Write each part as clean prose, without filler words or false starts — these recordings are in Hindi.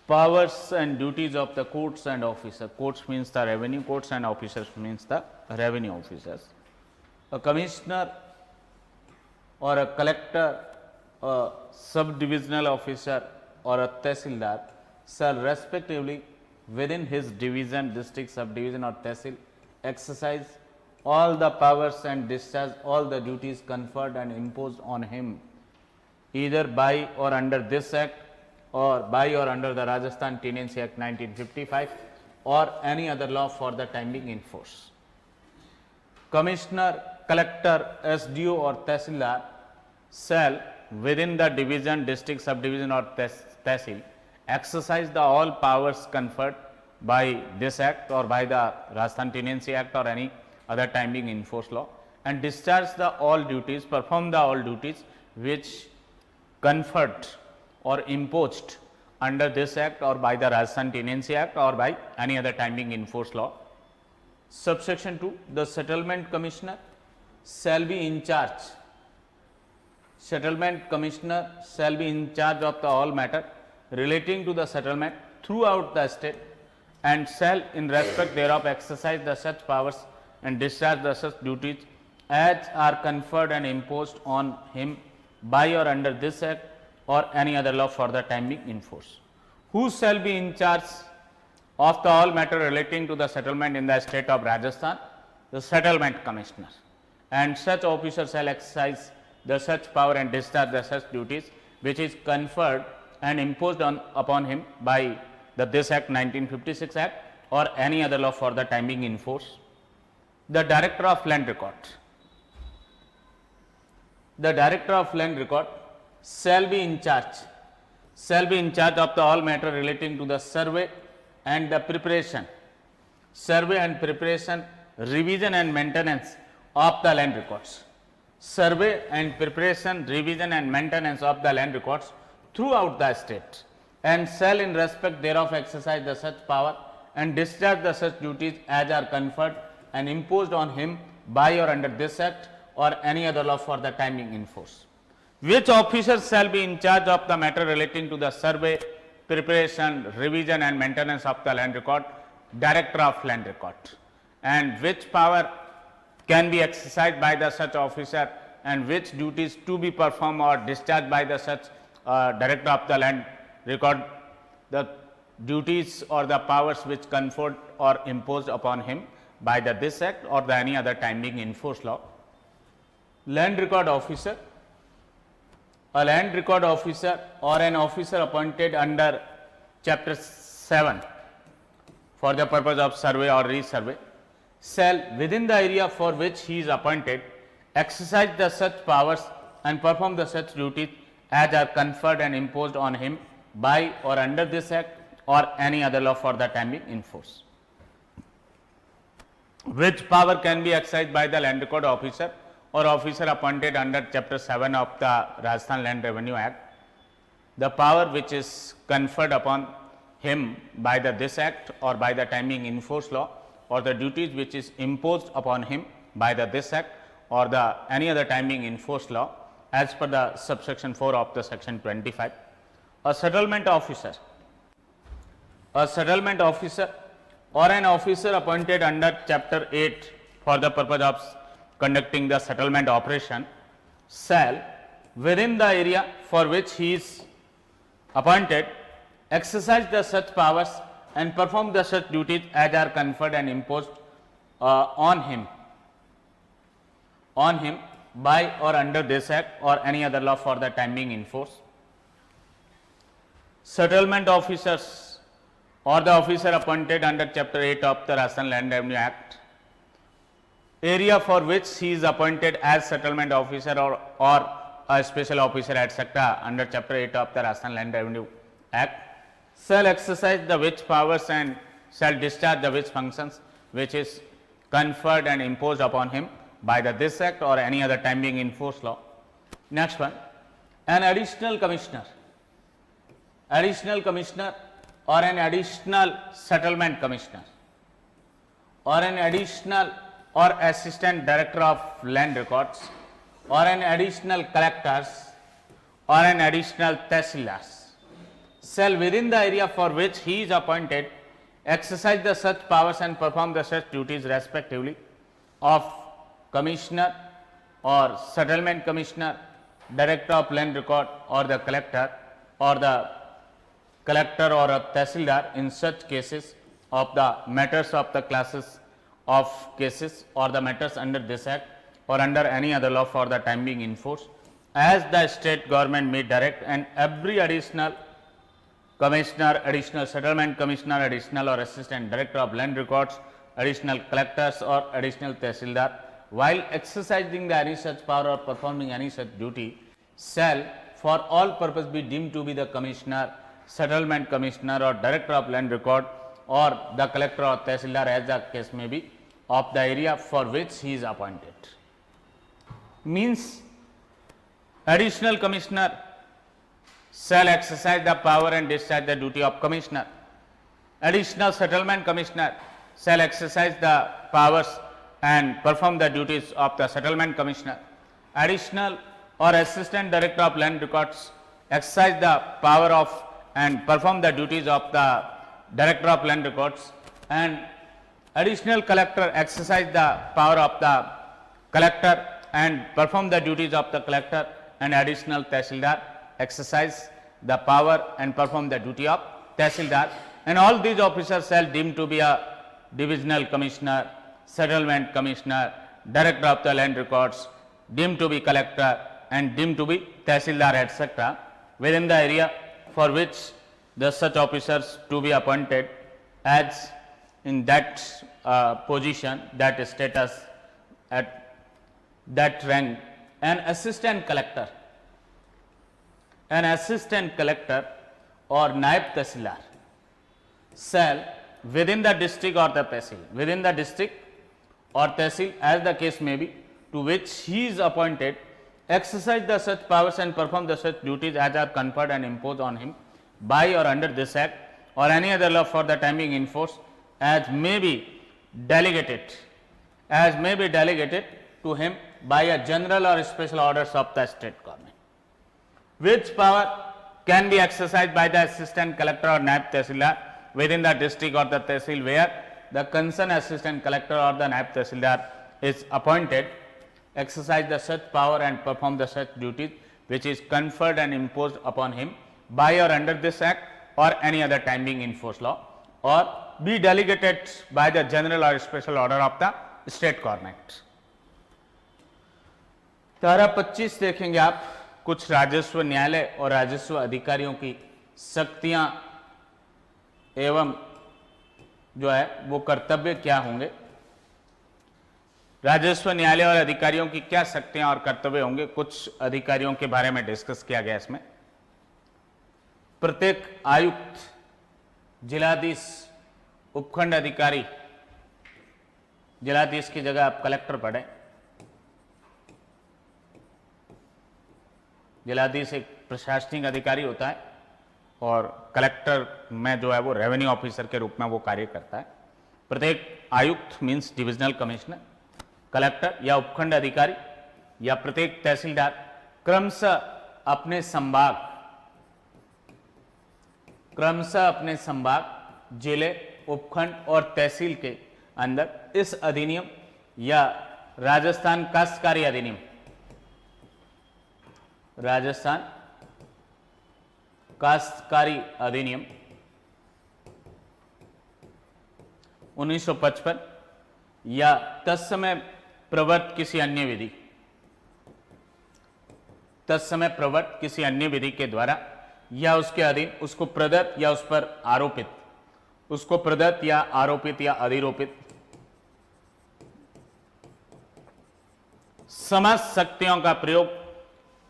Powers and duties of the courts and officers. Courts means the revenue courts and officers means the revenue officers. A commissioner or a collector, a subdivisional officer or a tehsildar shall respectively within his division, district, subdivision or tehsil exercise all the powers and discharge all the duties conferred and imposed on him either by or under this act or by or under the Rajasthan Tenancy Act 1955 or any other law for the time being in force. Commissioner, collector, SDO or tehsildar shall within the division, district, subdivision or tehsil exercise the all powers conferred by this act or by the Rajasthan Tenancy Act or any other time being in force law and discharge the all duties, perform the all duties which conferred or imposed under this act or by the Rajasthan Tenancy Act or by any other time being in force law. Subsection 2, the settlement commissioner shall be in charge. Settlement commissioner shall be in charge of the all matter relating to the settlement throughout the state and shall in respect thereof exercise the such powers and discharge the such duties as are conferred and imposed on him by or under this act or any other law for the time being in force. Who shall be in charge of the all matter relating to the settlement in the state of Rajasthan? The settlement commissioner, and such officer shall exercise the such power and discharge the such duties which is conferred and imposed upon him by the this act 1956 act or any other law for the time being in force. The director of land record. The director of land record shall be in charge of the all matter relating to the survey and the preparation, revision and maintenance of the land records. Survey and preparation, revision and maintenance of the land records throughout the state and shall in respect thereof exercise the such power and discharge the such duties as are conferred and imposed on him by or under this act or any other law for the time being in force. Which officers shall be in charge of the matter relating to the survey, preparation, revision and maintenance of the land record? Director of land record. And which power can be exercised by the such officer and which duties to be performed or discharged by the such director of the land record? The duties or the powers which conferred or imposed upon him by the this act or the any other time being in force law. Land record officer. A land record officer or an officer appointed under chapter 7 for the purpose of survey or resurvey shall within the area for which he is appointed exercise the such powers and perform the such duties as are conferred and imposed on him by or under this act or any other law for the time being in force. Which power can be exercised by the land record officer or officer appointed under chapter 7 of the Rajasthan Land Revenue Act? The power which is conferred upon him by the this act or by the time being in force law or the duties which is imposed upon him by the this act or the any other time being in force law as per the subsection 4 of the section 25. A settlement officer. A settlement officer or an officer appointed under chapter 8 for the purpose of conducting the settlement operation shall within the area for which he is appointed exercise the such powers and perform the such duties as are conferred and imposed on him by or under this act or any other law for the time being in force. Settlement officers or the officer appointed under chapter 8 of the Rajasthan Land Revenue Act, area for which he is appointed as settlement officer or a special officer etc. under chapter 8 of the Rajasthan Land Revenue Act shall exercise the which powers and shall discharge the which functions which is conferred and imposed upon him by the this act or any other time being in force law. Next one, an additional commissioner or an additional settlement commissioner or an additional or assistant director of land records or an additional collectors or an additional tehsildars shall within the area for which he is appointed exercise the such powers and perform the such duties respectively of commissioner or settlement commissioner, director of land record or the collector or a tehsildar in such cases of the matters of the classes of cases or the matters under this act or under any other law for the time being in force, as the state government may direct, and every additional commissioner, additional settlement commissioner, additional or assistant director of land records, additional collectors or additional tehsildar, while exercising the any such power or performing any such duty, shall for all purpose be deemed to be the commissioner, settlement commissioner or director of land record or the collector or tehsildar, as the case may be, of the area for which he is appointed. Means additional commissioner shall exercise the power and discharge the duty of commissioner. Additional settlement commissioner shall exercise the powers and perform the duties of the settlement commissioner. Additional or assistant director of land records exercise the power of and perform the duties of the director of land records, and additional collector exercise the power of the collector and perform the duties of the collector, and additional tehsildar exercise the power and perform the duty of tehsildar, and all these officers shall deemed to be a divisional commissioner, settlement commissioner, director of the land records, deemed to be collector and deemed to be tehsildar, etc., within the area for which the such officers to be appointed as in that position, that status, at that rank. An assistant collector or naib tehsildar shall within the district or the tehsil, within the district or tehsil as the case may be, to which he is appointed, exercise the such powers and perform the such duties as are conferred and imposed on him by or under this act or any other law for the time being in force, as may be delegated to him by a general or special orders of the state government. Which power can be exercised by the assistant collector or naib tehsildar within the district or the tehsil where the concerned assistant collector or the naib tehsildar is appointed, exercise the such power and perform the such duties which is conferred and imposed upon him by or under this act or any other time being in force law, or be delegated by the general or special order of the state government. धारा 25 देखेंगे आप, कुछ राजस्व न्यायालय और राजस्व अधिकारियों की शक्तियां एवं जो है वो कर्तव्य क्या होंगे। राजस्व न्यायालय और अधिकारियों की क्या शक्तियां और कर्तव्य होंगे, कुछ अधिकारियों के बारे में डिस्कस किया गया। इसमें प्रत्येक आयुक्त, जिलाधीश, उपखंड अधिकारी, जिलाधीश की जगह आप कलेक्टर पढ़ें। जिलाधीश एक प्रशासनिक अधिकारी होता है और कलेक्टर में जो है वो रेवेन्यू ऑफिसर के रूप में वो कार्य करता है। प्रत्येक आयुक्त मीन्स डिविजनल कमिश्नर, कलेक्टर या उपखंड अधिकारी या प्रत्येक तहसीलदार क्रमशः अपने संभाग, जिले, उपखंड और तहसील के अंदर इस अधिनियम या राजस्थान काश्तकारी अधिनियम, राजस्थान काश्तकारी अधिनियम 1955 या तत्समय प्रवर्त किसी अन्य विधि के द्वारा या उसके अधीन उसको प्रदत्त या उस पर आरोपित, या अधिरोपित समस्त शक्तियों का प्रयोग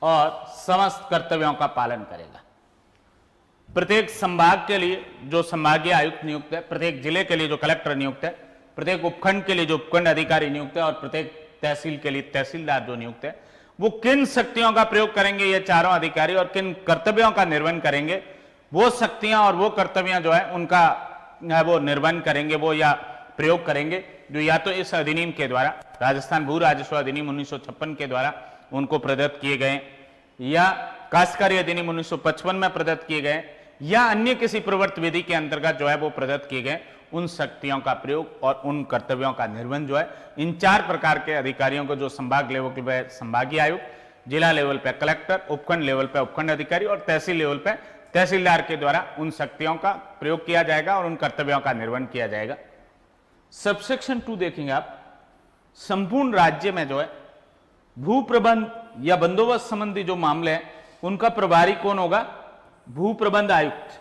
और समस्त कर्तव्यों का पालन करेगा। प्रत्येक संभाग के लिए जो संभागीय आयुक्त नियुक्त है, प्रत्येक जिले के लिए जो कलेक्टर नियुक्त है, प्रत्येक उपखंड के लिए जो उपखंड अधिकारी नियुक्त है और प्रत्येक तहसील के लिए तहसीलदार जो नियुक्त है, वो किन शक्तियों का प्रयोग करेंगे ये चारों अधिकारी और किन कर्तव्यों का निर्वहन करेंगे, वो शक्तियां और वो कर्तव्य जो है उनका वो निर्वहन करेंगे, वो या प्रयोग करेंगे जो या तो इस अधिनियम के द्वारा, राजस्थान भू राजस्व अधिनियम 1956 के द्वारा उनको प्रदत्त किए गए, या काश्तकारी अधिनियम 1955 में प्रदत्त किए गए, या अन्य किसी प्रवर्त विधि के अंतर्गत जो है वो प्रदत्त किए गए उन शक्तियों का प्रयोग और उन कर्तव्यों का निर्वहन जो है इन 4 प्रकार के अधिकारियों को, जो संभाग लेवल पे संभागीय आयुक्त, जिला लेवल पे कलेक्टर, उपखंड लेवल पे उपखंड अधिकारी और तहसील लेवल पे तहसीलदार के द्वारा उन शक्तियों का प्रयोग किया जाएगा और उन कर्तव्यों का निर्वहन किया जाएगा। सबसेक्शन 2 देखेंगे आप, संपूर्ण राज्य में जो है भू प्रबंध या बंदोबस्त संबंधी जो मामले हैं उनका प्रभारी कौन होगा? भू प्रबंध आयुक्त।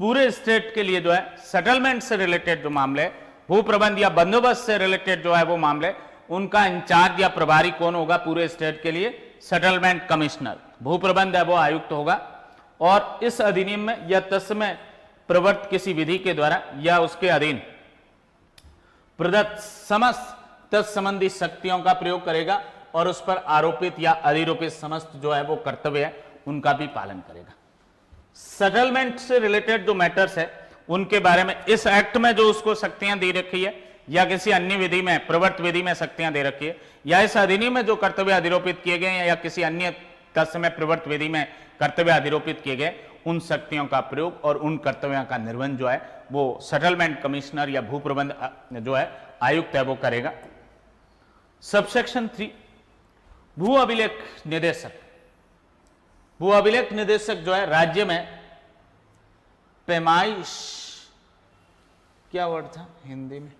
पूरे स्टेट के लिए जो है सेटलमेंट से रिलेटेड जो मामले, भू प्रबंध या बंदोबस्त से रिलेटेड जो है वो मामले, उनका इंचार्ज या प्रभारी कौन होगा पूरे स्टेट के लिए? Settlement commissioner. भू प्रबंध है वो आयुक्त होगा। और इस अधिनियम में या तत्समय प्रवर्त किसी विधि के द्वारा या उसके अधीन प्रदत्त समस्त तत्संबंधी शक्तियों का प्रयोग करेगा और उस पर आरोपित या अधिरोपित समस्त जो है वो कर्तव्य है उनका भी पालन करेगा। सेटलमेंट से रिलेटेड जो मैटर्स है उनके बारे में इस एक्ट में जो उसको शक्तियां दे रखी है या किसी अन्य विधि में, प्रवर्त विधि में शक्तियां दे रखी है, या इस अधिनियम में जो कर्तव्य अधिरोपित किए गए हैं या किसी अन्य तत्समय प्रवर्त विधि में कर्तव्य अधिरोपित किए गए, उन शक्तियों का प्रयोग और उन कर्तव्यों का निर्वहन जो है वो सेटलमेंट कमिश्नर या भू प्रबंध जो है आयुक्त है वो करेगा। सबसेक्शन 3, भू अभिलेख निदेशक। भू अभिलेख निदेशक जो है राज्य में पैमाइश, क्या वर्ड था हिंदी में,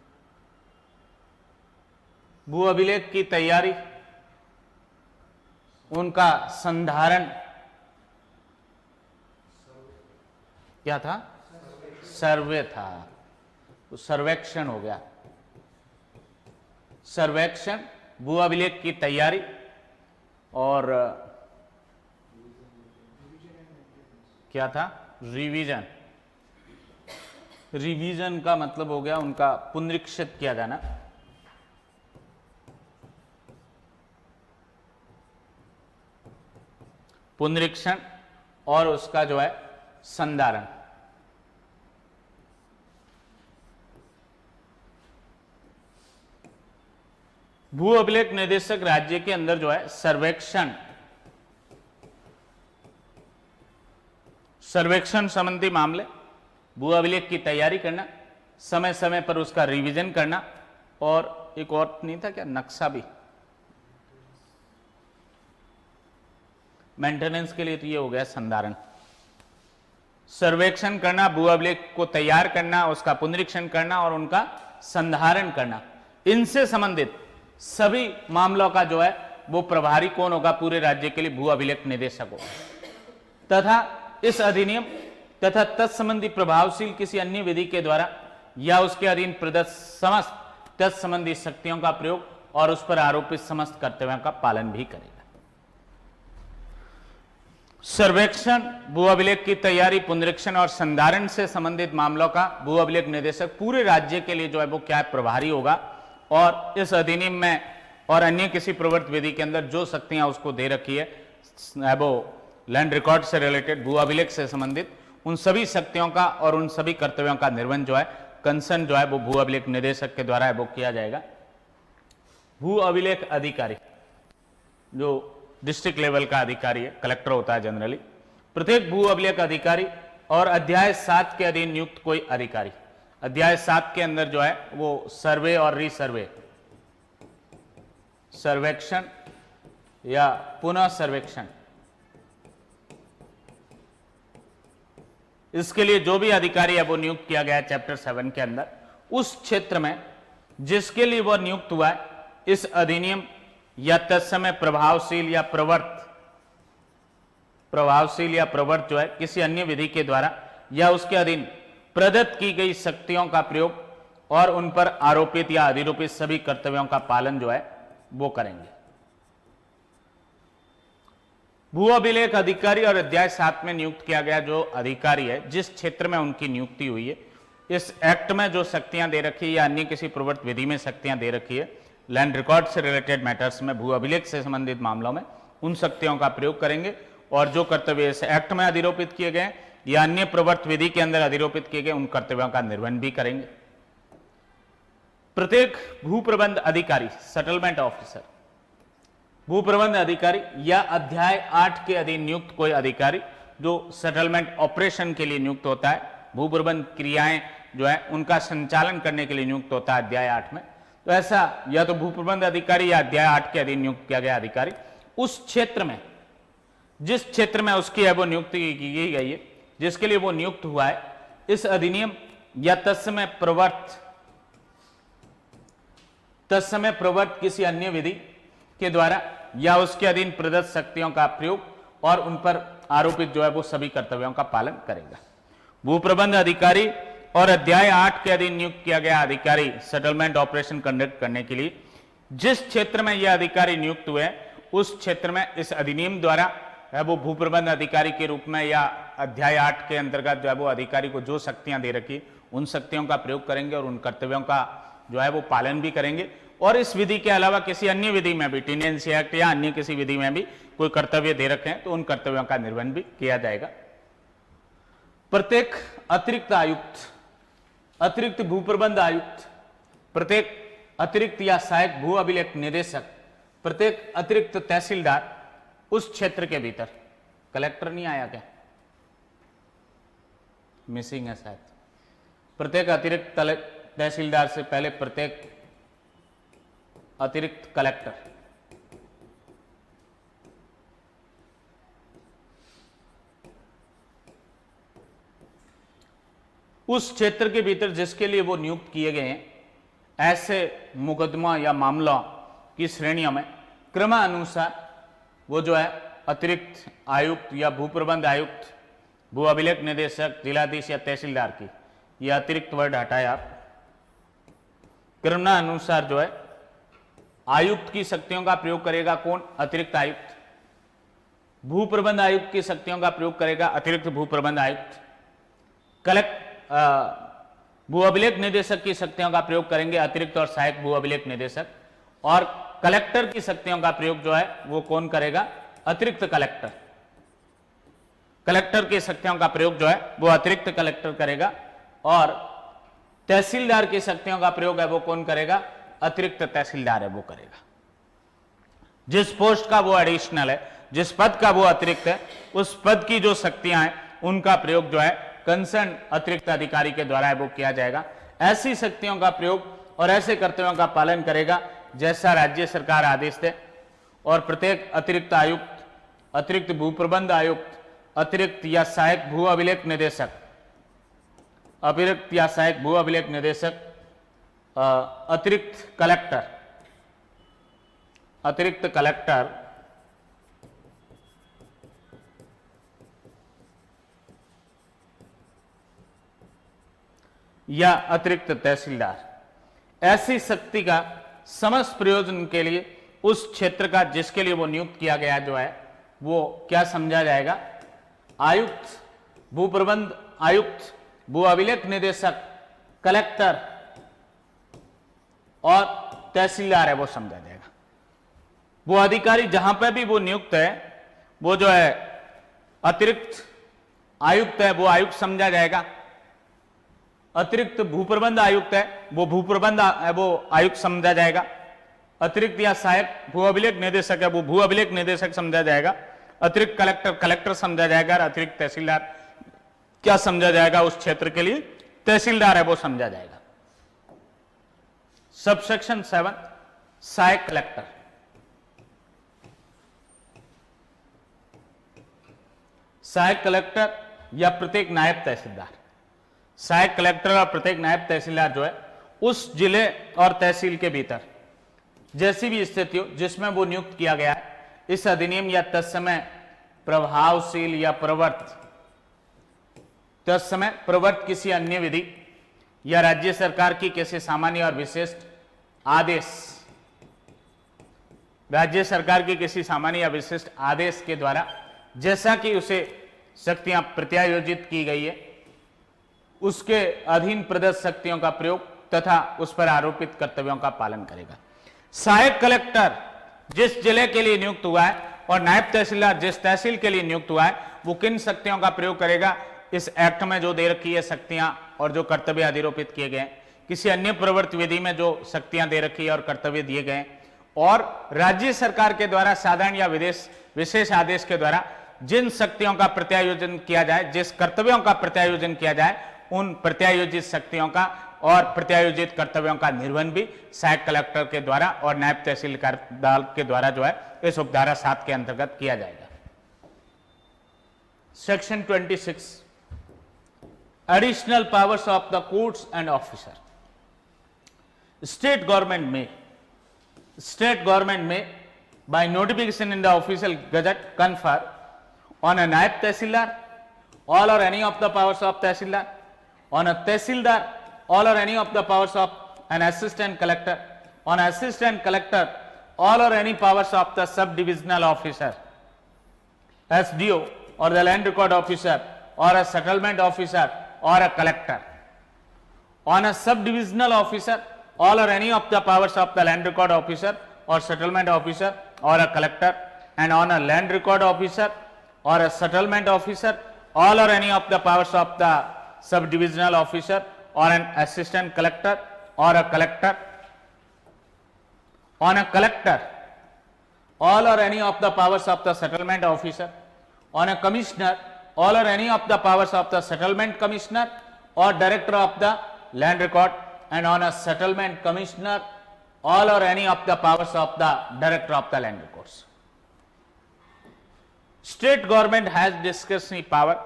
भू अभिलेख की तैयारी, उनका संधारण, क्या था? सर्वे था, तो सर्वेक्षण हो गया। सर्वेक्षण, भू अभिलेख की तैयारी और क्या था? रिवीजन। रिवीजन का मतलब हो गया उनका पुनरीक्षित किया जाना। पुनरीक्षण और उसका जो है संधारण। भू अभिलेख निदेशक राज्य के अंदर जो है सर्वेक्षण संबंधी मामले, भू अभिलेख की तैयारी करना, समय समय पर उसका रिवीजन करना, और एक और नहीं था क्या, नक्शा भी, मेंटेनेंस के लिए, तो ये हो गया संधारण। सर्वेक्षण करना, भू अभिलेख को तैयार करना, उसका पुनरीक्षण करना और उनका संधारण करना, इनसे संबंधित सभी मामलों का जो है वो प्रभारी कौन होगा पूरे राज्य के लिए? भू अभिलेख निदेशक होगा। तथा इस अधिनियम तथा तत्संबंधी प्रभावशील किसी अन्य विधि के द्वारा या उसके अधीन प्रदत्त समस्त तत्संबंधी शक्तियों का प्रयोग और उस पर आरोपित समस्त कर्तव्यों का पालन भी करेगा। सर्वेक्षण, भू अभिलेख की तैयारी, पुनरीक्षण और संधारण से संबंधित मामलों का भू अभिलेख निदेशक पूरे राज्य के लिए जो है वो क्या है? प्रभारी होगा। और इस अधिनियम में और अन्य किसी प्रवर्त विधि के अंदर जो शक्तियां उसको दे रखी है वो लैंड रिकॉर्ड से रिलेटेड, भू अभिलेख से संबंधित उन सभी शक्तियों का और उन सभी कर्तव्यों का निर्वहन जो है कंसर्न जो है वो भू अभिलेख निदेशक के द्वारा वो किया जाएगा। भू अभिलेख अधिकारी जो डिस्ट्रिक्ट लेवल का अधिकारी है, कलेक्टर होता है जनरली। प्रत्येक भू अभिलेख अधिकारी और अध्याय 7 के अधीन नियुक्त कोई अधिकारी, अध्याय 7 के अंदर जो है वो सर्वे और रीसर्वे, सर्वेक्षण या पुनः सर्वेक्षण, इसके लिए जो भी अधिकारी है वो नियुक्त किया गया है चैप्टर 7 के अंदर, उस क्षेत्र में जिसके लिए वो नियुक्त हुआ है, इस अधिनियम या तत्समय प्रभावशील या प्रवर्त जो है किसी अन्य विधि के द्वारा या उसके अधीन प्रदत्त की गई शक्तियों का प्रयोग और उन पर आरोपित या अधिरोपित सभी कर्तव्यों का पालन जो है वो करेंगे। भू अभिलेख अधिकारी और अध्याय 7 में नियुक्त किया गया जो अधिकारी है, जिस क्षेत्र में उनकी नियुक्ति हुई है, इस एक्ट में जो शक्तियां दे रखी है या अन्य किसी प्रवर्त विधि में शक्तियां दे रखी है, लैंड रिकॉर्ड से रिलेटेड मैटर्स में, भू अभिलेख से संबंधित मामलों में उन शक्तियों का प्रयोग करेंगे और जो कर्तव्य इस एक्ट में अधिरोपित किए गए या अन्य प्रवर्त विधि के अंदर अधिरोपित किए गए उन कर्तव्यों का निर्वहन भी करेंगे। प्रत्येक भू प्रबंध अधिकारी, सेटलमेंट ऑफिसर, भू प्रबंध अधिकारी या अध्याय 8 के अधीन नियुक्त कोई अधिकारी जो सेटलमेंट ऑपरेशन के लिए नियुक्त होता है, भू प्रबंध क्रियाएं जो है उनका संचालन करने के लिए नियुक्त होता है अध्याय 8 में। तो ऐसा या तो भू प्रबंध अधिकारी या अध्याय 8 के अधीन नियुक्त किया गया अधिकारी उस क्षेत्र में, जिस क्षेत्र में उसकी है वो नियुक्ति की गई है, जिसके लिए वो नियुक्त हुआ है, इस अधिनियम या तत्समय प्रवर्त किसी अन्य विधि के द्वारा या उसके अधीन प्रदत्त शक्तियों का प्रयोग और उन पर आरोपित जो है वो सभी कर्तव्यों का पालन करेगा। भू प्रबंध अधिकारी और अध्याय 8 के अधीन नियुक्त किया गया अधिकारी सेटलमेंट ऑपरेशन कंडक्ट करने के लिए जिस क्षेत्र में यह अधिकारी नियुक्त हुए उस क्षेत्र में इस अधिनियम द्वारा वो भू प्रबंध अधिकारी के रूप में या अध्याय 8 के अंतर्गत जो है वो अधिकारी को जो शक्तियां दे रखी उन शक्तियों का प्रयोग करेंगे और उन कर्तव्यों का जो है वो पालन भी करेंगे। और इस विधि के अलावा किसी अन्य विधि में भी, टीनेंसी एक्ट या अन्य किसी विधि में भी कोई कर्तव्य दे रखे हैं तो उन कर्तव्यों का निर्वहन भी किया जाएगा। प्रत्येक अतिरिक्त आयुक्त, अतिरिक्त भू प्रबंध आयुक्त, प्रत्येक अतिरिक्त या सहायक भू अभिलेख निदेशक, प्रत्येक अतिरिक्त तहसीलदार उस क्षेत्र के भीतर, कलेक्टर नहीं आया क्या, मिसिंग है शायद, प्रत्येक अतिरिक्त तहसीलदार से पहले प्रत्येक अतिरिक्त कलेक्टर, उस क्षेत्र के भीतर जिसके लिए वो नियुक्त किए गए हैं, ऐसे मुकदमा या मामलों की श्रेणियों में क्रमानुसार वो जो है अतिरिक्त आयुक्त या भू प्रबंध आयुक्त, भू अभिलेख निदेशक, जिलाधीश या तहसीलदार की, यह अतिरिक्त वर्ड हटाए आप, क्रमानुसार जो है आयुक्त की शक्तियों का प्रयोग करेगा कौन, अतिरिक्त आयुक्त। भू प्रबंध आयुक्त की शक्तियों का प्रयोग करेगा अतिरिक्त भू प्रबंध आयुक्त। भू अभिलेख निदेशक की शक्तियों का प्रयोग करेंगे अतिरिक्त और सहायक भू अभिलेख निदेशक। और कलेक्टर की शक्तियों का प्रयोग जो है वो कौन करेगा, अतिरिक्त कलेक्टर। कलेक्टर की शक्तियों का प्रयोग जो है वो अतिरिक्त कलेक्टर करेगा। और तहसीलदार की शक्तियों का प्रयोग है वो कौन करेगा, अतिरिक्त तहसीलदार है वो करेगा। जिस पोस्ट का वो एडिशनल है, जिस पद का वो अतिरिक्त है, उस पद की जो शक्तियां हैं उनका प्रयोग जो है कंसर्न अतिरिक्त अधिकारी के द्वारा है वो किया जाएगा। ऐसी शक्तियों का प्रयोग और ऐसे कर्तव्यों का पालन करेगा जैसा राज्य सरकार आदेश दे। और प्रत्येक अतिरिक्त आयुक्त, अतिरिक्त भू प्रबंध आयुक्त, अतिरिक्त या सहायक भू अभिलेख निदेशक, अतिरिक्त या सहायक भू अभिलेख निदेशक, अतिरिक्त कलेक्टर, अतिरिक्त कलेक्टर या अतिरिक्त तहसीलदार, ऐसी शक्ति का समस्त प्रयोजन के लिए उस क्षेत्र का जिसके लिए वो नियुक्त किया गया जो है वो क्या समझा जाएगा, आयुक्त, भू प्रबंध आयुक्त, भू अभिलेख निदेशक, कलेक्टर और तहसीलदार है वो समझा जाएगा। वो अधिकारी जहां पर भी वो नियुक्त है वो जो है अतिरिक्त आयुक्त है वो आयुक्त समझा जाएगा। अतिरिक्त भू प्रबंध आयुक्त है वो भू प्रबंध वो आयुक्त समझा जाएगा। अतिरिक्त या सहायक भू अभिलेख निदेशक है वो भू अभिलेख निदेशक समझा जाएगा। अतिरिक्त कलेक्टर कलेक्टर समझा जाएगा। और अतिरिक्त तहसीलदार क्या समझा जाएगा, उस क्षेत्र के लिए तहसीलदार है वो समझा जाएगा। सबसेक्शन 7 सहायक कलेक्टर। सहायक कलेक्टर या प्रत्येक नायब तहसीलदार, सहायक कलेक्टर और प्रत्येक नायब तहसीलदार जो है उस जिले और तहसील के भीतर जैसी भी स्थिति हो जिसमें वो नियुक्त किया गया है, इस अधिनियम या तत्समय प्रभावशील या प्रवर्त किसी अन्य विधि या राज्य सरकार की किसी सामान्य और विशिष्ट आदेश, राज्य सरकार की किसी सामान्य या विशिष्ट आदेश के द्वारा जैसा कि उसे शक्तियां प्रत्यायोजित की गई है उसके अधीन प्रदत्त शक्तियों का प्रयोग तथा उस पर आरोपित कर्तव्यों का पालन करेगा। सहायक कलेक्टर जिस जिले के लिए नियुक्त हुआ है और नायब तहसीलदार जिस तहसील के लिए नियुक्त हुआ है वो किन शक्तियों का प्रयोग करेगा, इस एक्ट में जो दे रखी है शक्तियां और जो कर्तव्य अधिरोपित किए गए, किसी अन्य प्रवृत्ति विधि में जो शक्तियां दे रखी है और कर्तव्य दिए गए, और राज्य सरकार के द्वारा साधारण या विशेष आदेश के द्वारा जिन शक्तियों का प्रत्यायोजन किया जाए, जिस कर्तव्यों का प्रत्यायोजन किया जाए, उन प्रत्यायोजित शक्तियों का और प्रत्यायोजित कर्तव्यों का निर्वहन भी सहायक कलेक्टर के द्वारा और नायब तहसीलदार के द्वारा जो है इस उपधारा 7 के अंतर्गत किया जाएगा। Section 26, additional powers of the courts and officer. State government में by notification in the official gazette confer on a naib tehsildar all or any of the powers of tehsildar, on a tehsildar all or any of the powers of an assistant collector, on assistant collector all or any powers of the subdivisional officer, SDO or the land record officer or a settlement officer or a collector, on a subdivisional officer all or any of the powers of the land record officer or settlement officer or a collector, and on a land record officer or a settlement officer all or any of the powers of the subdivisional officer or an assistant collector or a collector, on a collector all or any of the powers of the settlement officer, on a commissioner all or any of the powers of the settlement commissioner or director of the land record, and on a settlement commissioner all or any of the powers of the director of the land records. State government has discretionary power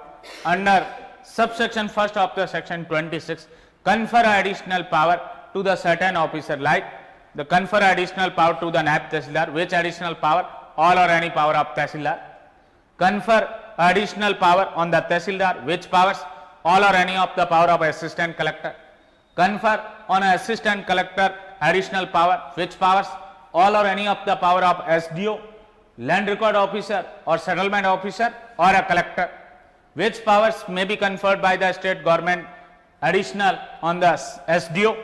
under subsection 1st of the section 26 confer additional power to the certain officer, like the confer additional power to the naib tehsildar, which additional power, all or any power of tehsildar. Confer additional power on the tehsildar, which powers, all or any of the power of assistant collector. Confer on an assistant collector additional power, which powers, all or any of the power of SDO, land record officer or settlement officer or a collector, which powers may be conferred by the state government additional on the SDO,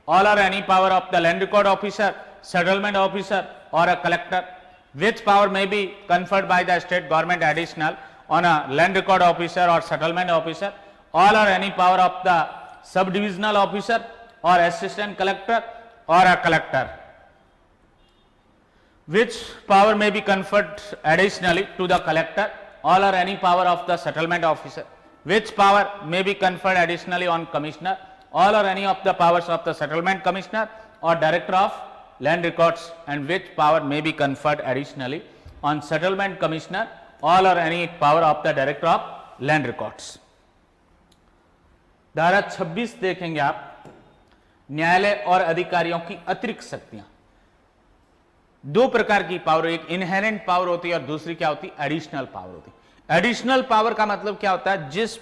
all or any power of the land record officer, settlement officer or a collector, which power may be conferred by the state government additional on a land record officer or settlement officer, all or any power of the subdivisional officer or assistant collector or a collector, which power may be conferred additionally to the collector, all or any power of the settlement officer, which power may be conferred additionally on commissioner, all or any of the powers of the settlement commissioner or director of land records, and which power may be conferred additionally on settlement commissioner, all or any power of the director of land records. धारा 26 देखेंगे आप, न्यायालय और अधिकारियों की अतिरिक्त शक्तियां। दो प्रकार की पावर, एक इनहेरेंट पावर होती है और दूसरी क्या होती है, एडिशनल पावर होती है। एडिशनल पावर का मतलब क्या होता है, जिस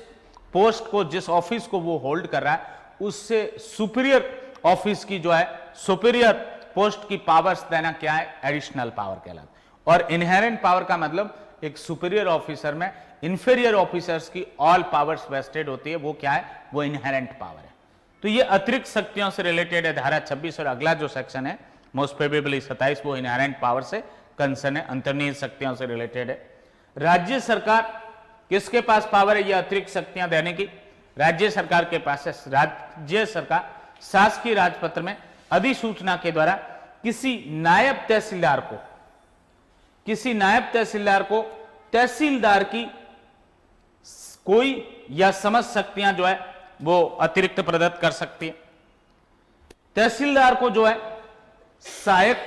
पोस्ट को, जिस ऑफिस को वो होल्ड कर रहा है उससे सुपीरियर ऑफिस की जो है, सुपीरियर पोस्ट की पावर्स देना क्या है, एडिशनल पावर कहलाता है। और इनहेरेंट पावर का मतलब एक सुपीरियर ऑफिसर में इंफीरियर ऑफिसर्स की ऑल पावर्स वेस्टेड होती है, वो क्या है, वो इनहेरेंट पावर है। तो ये अतिरिक्त शक्तियों से रिलेटेड है धारा 26, और अगला जो सेक्शन है मोस्ट प्रोबेबली 27, वो इनहेरेंट पावर से कंसर्न है, अंतर्निहित शक्तियों से रिलेटेड है। राज्य सरकार किसके पास पावर है ये अतिरिक्त शक्तियां देने की, राज्य सरकार के पास है। राज्य सरकार शासकीय राजपत्र में अधिसूचना के द्वारा किसी नायब तहसीलदार को तहसीलदार की कोई या समस्त शक्तियां जो है वो अतिरिक्त प्रदत्त कर सकती है। तहसीलदार को जो है सहायक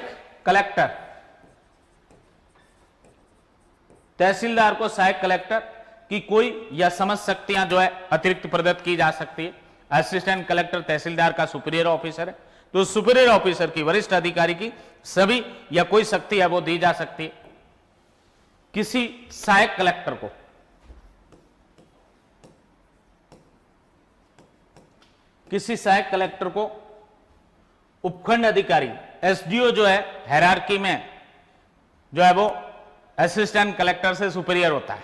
कलेक्टर, तहसीलदार को सहायक कलेक्टर की कोई या समस्त शक्तियां जो है अतिरिक्त प्रदत्त की जा सकती है। असिस्टेंट कलेक्टर तहसीलदार का सुपीरियर ऑफिसर है, तो सुपीरियर ऑफिसर की, वरिष्ठ अधिकारी की सभी या कोई शक्ति है वो दी जा सकती है किसी सहायक कलेक्टर को। किसी सहायक कलेक्टर को उपखंड अधिकारी, एसडीओ जो है हायरार्की में जो है वो असिस्टेंट कलेक्टर से सुपीरियर होता है।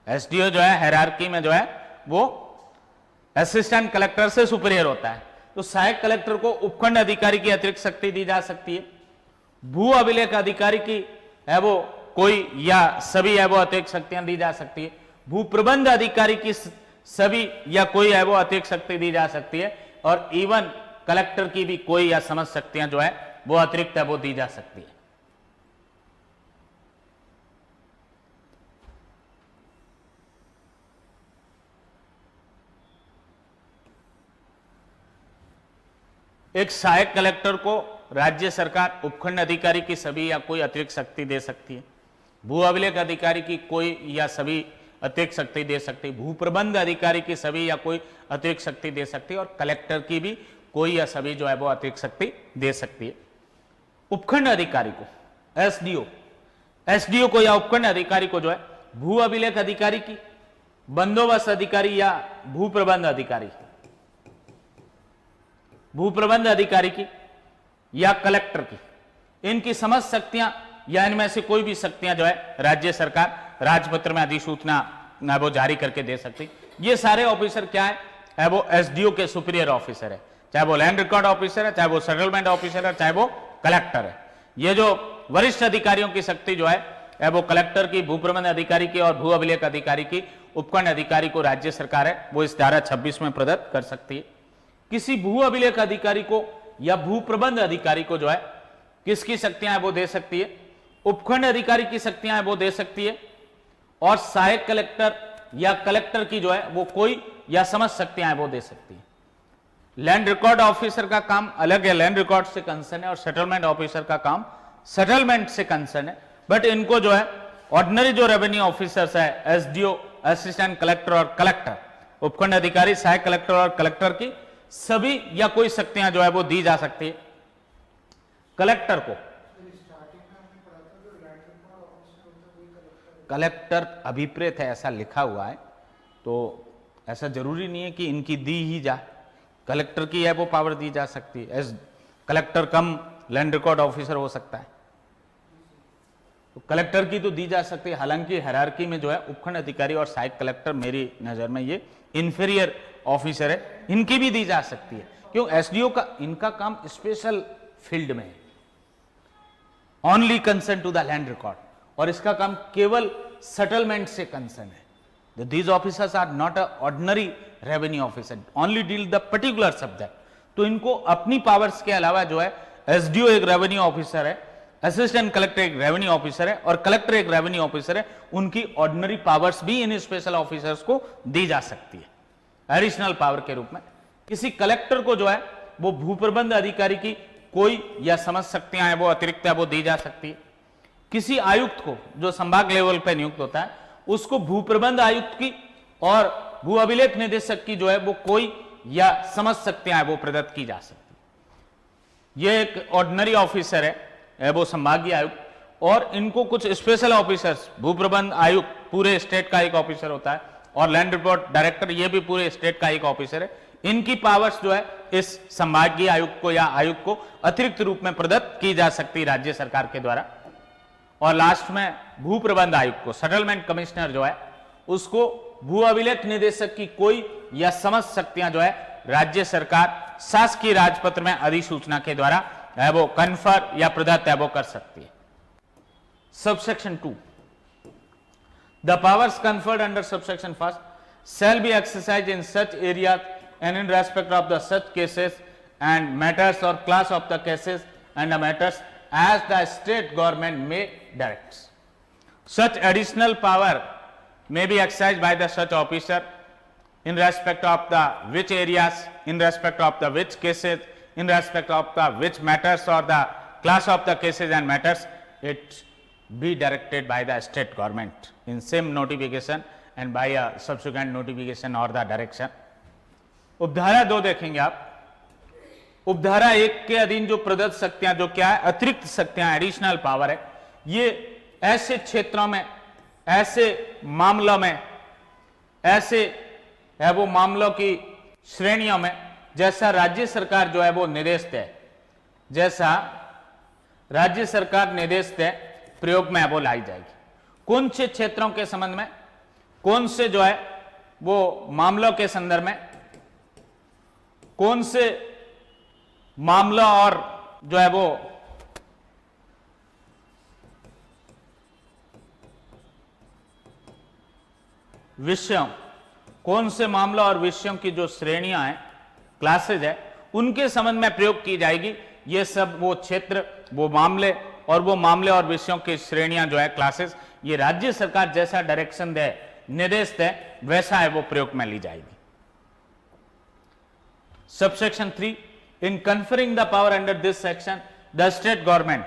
एसडीओ जो है हायरार्की में जो है वो असिस्टेंट कलेक्टर से सुपीरियर होता है। तो सहायक कलेक्टर को उपखंड अधिकारी की अतिरिक्त शक्ति दी जा सकती है। भू अभिलेख अधिकारी की है वो कोई या सभी है वो अतिरिक्त शक्तियां दी जा सकती है। भू प्रबंध अधिकारी की सभी या कोई है वो अतिरिक्त शक्ति दी जा सकती है, और इवन कलेक्टर की भी कोई या समस्त शक्तियां जो है वो अतिरिक्त है वो दी जा सकती है। एक सहायक कलेक्टर को राज्य सरकार उपखंड अधिकारी की सभी या कोई अतिरिक्त शक्ति दे सकती है, भू अभिलेख अधिकारी की कोई या सभी अतिरिक्त शक्ति दे सकती है, भू प्रबंध अधिकारी की सभी या कोई अतिरिक्त शक्ति दे सकती है, और कलेक्टर की भी कोई या सभी जो है वो अतिरिक्त शक्ति दे सकती है। उपखंड अधिकारी को एसडीओ को या उपखंड अधिकारी को जो है भू अभिलेख अधिकारी की, बंदोबस्त अधिकारी या भू प्रबंध अधिकारी की या कलेक्टर की, इनकी समस्त शक्तियां या इनमें से कोई भी शक्तियां जो है राज्य सरकार राजपत्र में अधिसूचना वो जारी करके दे सकती। ये सारे ऑफिसर क्या है वो एसडीओ के सुपीरियर ऑफिसर है, चाहे वो लैंड रिकॉर्ड ऑफिसर है, चाहे वो सेटलमेंट ऑफिसर है, चाहे वो कलेक्टर है। ये जो वरिष्ठ अधिकारियों की शक्ति जो है वो कलेक्टर की, भू प्रबंध अधिकारी की और भू अभिलेख अधिकारी की, उपखंड अधिकारी को राज्य सरकार है वो इस धारा 26 में प्रदत्त कर सकती है। किसी भू अभिलेख अधिकारी को या भू प्रबंध अधिकारी को जो है किसकी शक्तियां है वो दे सकती है, उपखंड अधिकारी की शक्तियां है वो दे सकती है, और सहायक कलेक्टर या कलेक्टर की जो है वो कोई या समस्त शक्तियां है वो दे सकती है। लैंड रिकॉर्ड ऑफिसर का काम अलग है, लैंड रिकॉर्ड से कंसर्न है, और सेटलमेंट ऑफिसर का काम सेटलमेंट से कंसर्न है। बट इनको जो है ऑर्डिनरी जो रेवेन्यू ऑफिसर्स है, एसडीओ, असिस्टेंट कलेक्टर और कलेक्टर, उपखंड अधिकारी, सहायक कलेक्टर और कलेक्टर की सभी या कोई शक्तियां जो है वो दी जा सकती है। कलेक्टर को कलेक्टर अभिप्रेत है ऐसा लिखा हुआ है, तो ऐसा जरूरी नहीं है कि इनकी दी ही जाए, कलेक्टर की है वो पावर दी जा सकती है। एज कलेक्टर कम लैंड रिकॉर्ड ऑफिसर हो सकता है, तो कलेक्टर की तो दी जा सकती है। हालांकि हायरार्की में जो है उपखंड अधिकारी और सहायक कलेक्टर मेरी नजर में ये इंफीरियर ऑफिसर है, इनकी भी दी जा सकती है। क्यों? एसडीओ का इनका काम स्पेशल फील्ड में है, only concern to the land record, और इसका काम केवल सेटलमेंट से कंसर्न है। These officers are not a ordinary revenue officer, only deal the particular subject. तो इनको अपनी पावर्स के अलावा जो है एसडीओ एक रेवेन्यू ऑफिसर है, असिस्टेंट कलेक्टर एक रेवेन्यू ऑफिसर है और कलेक्टर एक रेवेन्यू ऑफिसर है, उनकी ऑर्डिनरी पावर्स भी इन स्पेशल ऑफिसर्स को दी जा सकती है एडिशनल पावर के रूप में। किसी कलेक्टर को जो है वो भू प्रबंध अधिकारी की कोई या समस्त शक्तियां हैं वो अतिरिक्त है वो दी जा सकती है। किसी आयुक्त को जो संभाग लेवल पर नियुक्त होता है उसको भू प्रबंध आयुक्त की और भू अभिलेख निदेशक की जो है वो कोई या समस्त शक्तियां हैं वो प्रदत्त की जा सकती है। ये एक ऑर्डिनरी ऑफिसर है वो संभागीय आयुक्त, और इनको कुछ स्पेशल ऑफिसर्स, भू प्रबंध आयुक्त पूरे स्टेट का एक ऑफिसर होता है, और लैंड रिकॉर्ड डायरेक्टर ये भी पूरे स्टेट का एक ऑफिसर है। इनकी पावर्स जो है इस संभागीय आयुक्त को या आयुक्त को अतिरिक्त रूप में प्रदत्त की जा सकती है राज्य सरकार के द्वारा। और लास्ट में भू प्रबंध आयुक्त को, सेटलमेंट कमिश्नर जो है उसको भू अभिलेख निदेशक की कोई या समस्त शक्तियां जो है राज्य सरकार शासकीय राजपत्र में अधिसूचना के द्वारा है वो कन्फर या प्रदत्त है वो कर सकती है। Subsection 2, the powers conferred under subsection 1 shall be exercised in such areas and in respect of the such cases and matters or class of the cases and the matters as the state government may direct. Such additional power may be exercised by the such officer in respect of the which areas, in respect of the which cases, in respect of the which matters or the class of the cases and matters, it be directed by the state government in same notification and by a subsequent notification or the direction. उपधारा 2 देखेंगे आप। उपधारा 1 के अधीन जो प्रदत्त शक्तियां जो क्या है, अतिरिक्त शक्तियां, एडिशनल पावर है, ये ऐसे क्षेत्रों में, ऐसे मामलों में, ऐसे है वो मामलों की श्रेणियों में जैसा राज्य सरकार जो है वो निर्देश दे, जैसा राज्य सरकार निर्देश दे प्रयोग में वो लाई जाएगी। कौन से क्षेत्रों के संबंध में, कौन से जो है वो मामलों के संदर्भ में, कौन से मामला और जो है वो विषयों, कौन से मामला और विषयों की जो श्रेणियां हैं, क्लासेज है, उनके संबंध में प्रयोग की जाएगी। ये सब वो क्षेत्र, वो मामले और विषयों की श्रेणियां जो है, क्लासेस, ये राज्य सरकार जैसा डायरेक्शन दे, निर्देश दे, वैसा है वो प्रयोग में ली जाएगी। Subsection 3, In conferring the power under this section, the state government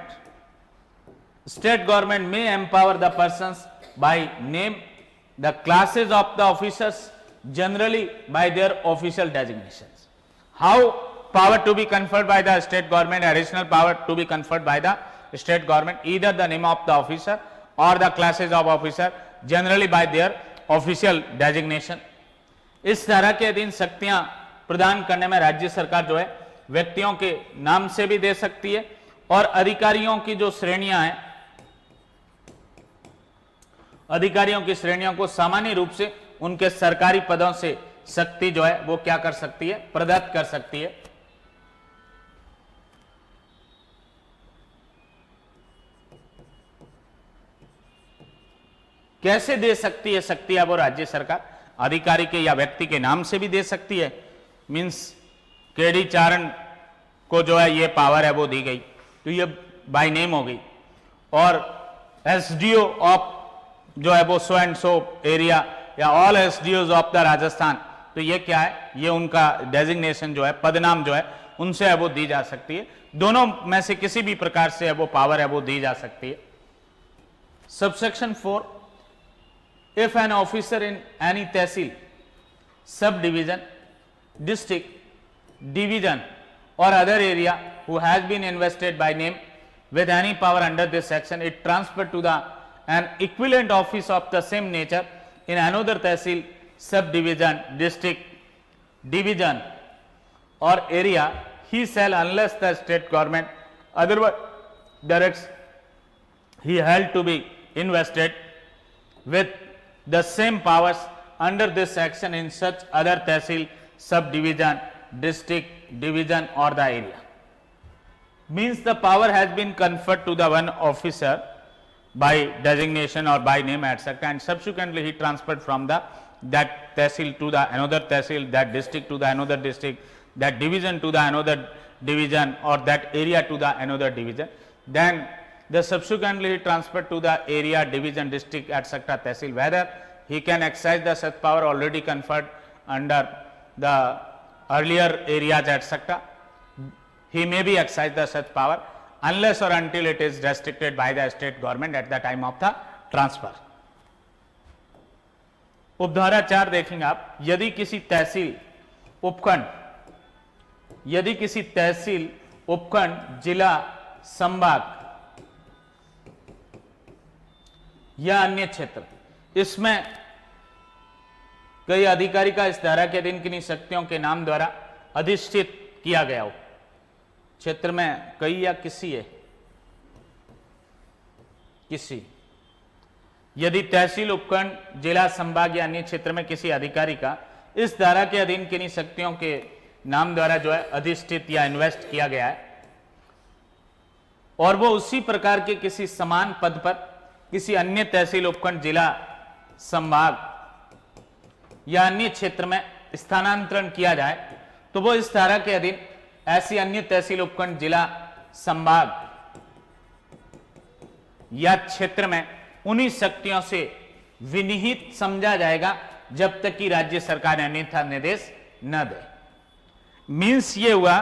may empower the persons by name, the classes of the officers generally by their official designations. How power to be conferred by the state government, additional power to be conferred by the state government, either the name of the officer or the classes of officer generally by their official designation. इस तरह के अधीन शक्तियां प्रदान करने में राज्य सरकार जो है व्यक्तियों के नाम से भी दे सकती है और अधिकारियों की जो श्रेणियां हैं, अधिकारियों की श्रेणियों को सामान्य रूप से उनके सरकारी पदों से शक्ति जो है वो क्या कर सकती है, प्रदत्त कर सकती है। कैसे दे सकती है शक्ति है वो राज्य सरकार? अधिकारी के या व्यक्ति के नाम से भी दे सकती है। मींस केडी चारण को जो है ये पावर है वो दी गई तो ये बाय नेम हो गई, और एसडीओ ऑफ जो है वो सो एंड सो एरिया या ऑल एसडीओज ऑफ द राजस्थान, तो ये क्या है, ये उनका डेजिग्नेशन जो है, पदनाम जो है उनसे है वो दी जा सकती है। दोनों में से किसी भी प्रकार से है वो पावर है वो दी जा सकती है। Subsection 4, if an officer in any tehsil, subdivision, district, division or other area who has been invested by name with any power under this section, it transferred to the an equivalent office of the same nature in another tehsil, subdivision, district, division or area, he shall, unless the state government otherwise directs he held to be invested with the same powers under this section in such other tehsil, subdivision, district, division or the area. Means the power has been conferred to the one officer by designation or by name etc., and subsequently he transferred from the that tehsil to the another tehsil, that district to the another district, that division to the another division or that area to the another division. Then the subsequently he transferred to the area, division, district etc., tehsil, whether he can exercise the such power already conferred under the earlier areas etc., he may be exercise the such power unless or until it is restricted by the state government at the time of the transfer. उपधारा 4 देखेंगे आप, यदि किसी तहसील उपखंड, यदि किसी तहसील उपखंड, जिला, संभाग या अन्य क्षेत्र, इसमें कई अधिकारी का इस धारा के अधीन किन्हीं शक्तियों के नाम द्वारा अधिष्ठित किया गया हो, क्षेत्र में कई या किसी है, किसी, यदि तहसील उपखंड, जिला, संभाग या अन्य क्षेत्र में किसी अधिकारी का इस धारा के अधीन किन्हीं शक्तियों के नाम द्वारा जो है अधिष्ठित या इन्वेस्ट किया गया है और वो उसी प्रकार के किसी समान पद पर किसी अन्य तहसील उपखंड, जिला, संभाग या अन्य क्षेत्र में स्थानांतरण किया जाए, तो वो इस धारा के अधीन ऐसी अन्य तहसील उपखंड, जिला, संभाग या क्षेत्र में उन्हीं शक्तियों से विनिहित समझा जाएगा जब तक कि राज्य सरकार अन्यथा निर्देश न दे। मीन्स ये हुआ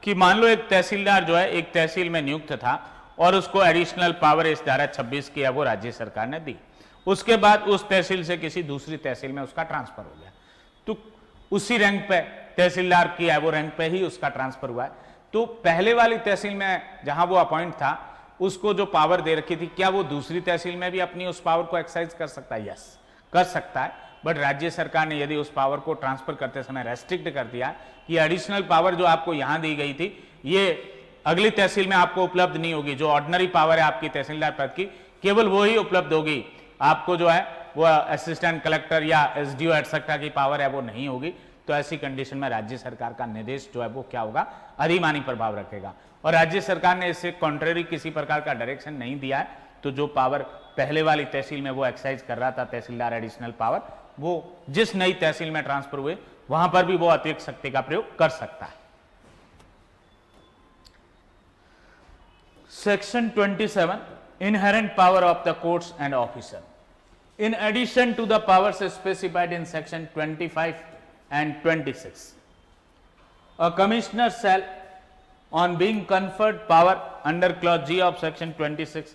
कि मान लो एक तहसीलदार जो है एक तहसील में नियुक्त था और उसको एडिशनल पावर इस धारा 26 की है वो राज्य सरकार ने दी, उसके बाद उस तहसील से किसी दूसरी तहसील में उसका ट्रांसफर हो गया, तो उसी रैंक पे तहसीलदार की है वो रैंक पे ही उसका ट्रांसफर हुआ है, तो पहले वाली तहसील में जहां वो अपॉइंट था उसको जो पावर दे रखी थी, क्या वो दूसरी तहसील में भी अपनी उस पावर को एक्सरसाइज कर सकता है? यस, कर सकता है, बट राज्य सरकार ने यदि उस पावर को ट्रांसफर करते समय रेस्ट्रिक्ट कर दिया कि एडिशनल पावर जो आपको यहां दी गई थी ये अगली तहसील में आपको उपलब्ध नहीं होगी, जो ऑर्डिनरी पावर है आपकी तहसीलदार पद की केवल वो ही उपलब्ध होगी, आपको जो है वो असिस्टेंट कलेक्टर या एसडीओ एटसेट्रा की पावर है वो नहीं होगी, तो ऐसी कंडीशन में राज्य सरकार का निर्देश जो है वो क्या होगा, अधिमानी प्रभाव रखेगा। और राज्य सरकार ने इससे कॉन्ट्रेरी किसी प्रकार का डायरेक्शन नहीं दिया है, तो जो पावर पहले वाली तहसील में वो एक्सरसाइज कर रहा था तहसीलदार एडिशनल पावर, वो जिस नई तहसील में ट्रांसफर हुए वहां पर भी वो अतिरिक्त शक्ति का प्रयोग कर सकता है। Section 27, inherent power of the courts and officer. In addition to the powers specified in section 25 and 26, a commissioner shall on being conferred power under clause G of section 26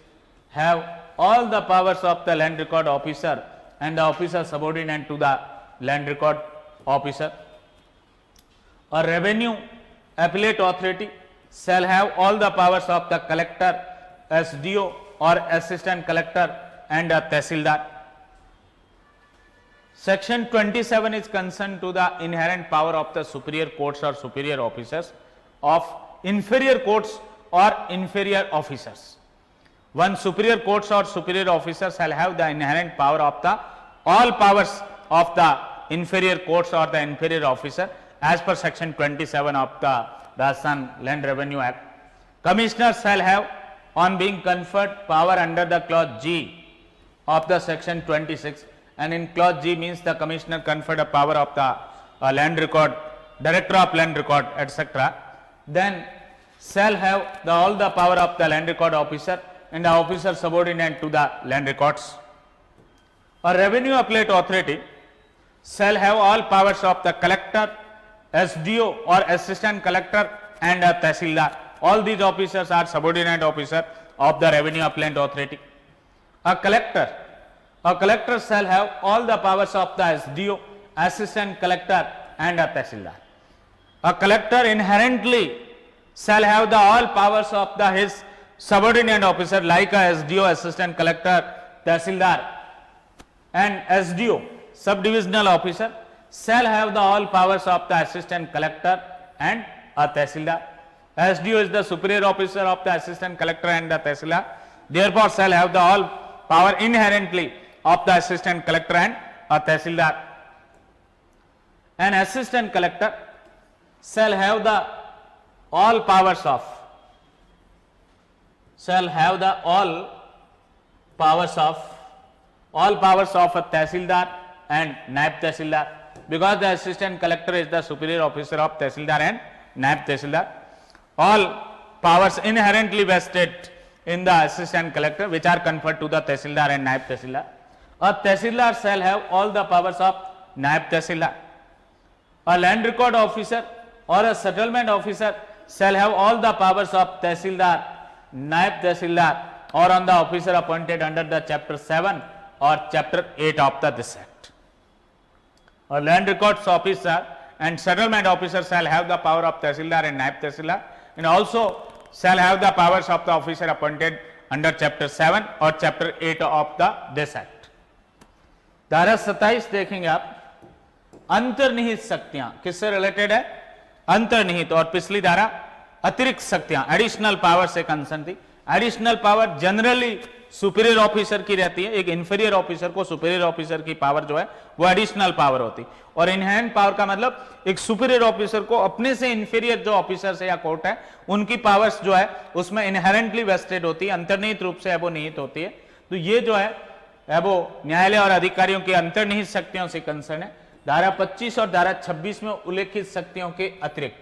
have all the powers of the land record officer and the officer subordinate to the land record officer. A revenue appellate authority shall have all the powers of the collector, SDO or assistant collector and a tehsildar. Section 27 is concerned to the inherent power of the superior courts or superior officers of inferior courts or inferior officers. One superior courts or superior officers shall have the inherent power of the all powers of the inferior courts or the inferior officer as per section 27 of the Rajasthan Land Revenue Act. Commissioners shall have on being conferred power under the clause G of the section 26, and in clause G means the commissioner conferred a power of the land record, director of land record, etc. Then shall have all the power of the land record officer and the officer subordinate to the land records. A revenue appellate authority shall have all powers of the collector, SDO or assistant collector and a tehsildar. All these officers are subordinate officer of the revenue appellate authority. A collector shall have all the powers of the SDO, assistant collector and a tehsildar. A collector inherently shall have the all powers of the his subordinate officer like a SDO, assistant collector, tehsildar, and SDO, subdivisional officer, shall have the all powers of the assistant collector and a tehsildar. SDO is the superior officer of the assistant collector and the tehsildar, therefore shall have the all power inherently of the assistant collector and a tehsildar. An assistant collector shall have the all powers of a tehsildar and naib tehsildar, because the assistant collector is the superior officer of tehsildar and naib tehsildar. All powers inherently vested in the assistant collector which are conferred to the tehsildar and naib tehsildar. A tehsildar shall have all the powers of naib tehsildar. A land record officer or a settlement officer shall have all the powers of tehsildar, naib tehsildar or on the officer appointed under the chapter 7 or chapter 8 of this act. A land records officer and settlement officer shall have the power of tehsildar and naib tehsildar, and also shall have the powers of the officer appointed under chapter 7 or chapter 8 of this act. धारा 27 देखेंगे आप, अंतर्निहित शक्तियां किससे रिलेटेड है? अंतर्निहित। और पिछली धारा अतिरिक्त शक्तियां, एडिशनल पावर से कंसर्न थी। Additional power generally superior officer की रहती है, एक इंफीरियर ऑफिसर को सुपीरियर ऑफिसर की पावर जो है वो एडिशनल पावर होती। और इनहेरेंट पावर का मतलब एक सुपीरियर ऑफिसर को अपने से इंफीरियर जो ऑफिसर्स या कोर्ट है उनकी पावर्स जो है उसमें इनहेरेंटली वेस्टेड होती है, अंतर्निहित रूप से वो निहित होती है। तो ये जो है वो न्यायालय और अधिकारियों की अंतर्निहित शक्तियों से कंसर्न है। धारा 25 और धारा 26 में उल्लेखित शक्तियों के अतिरिक्त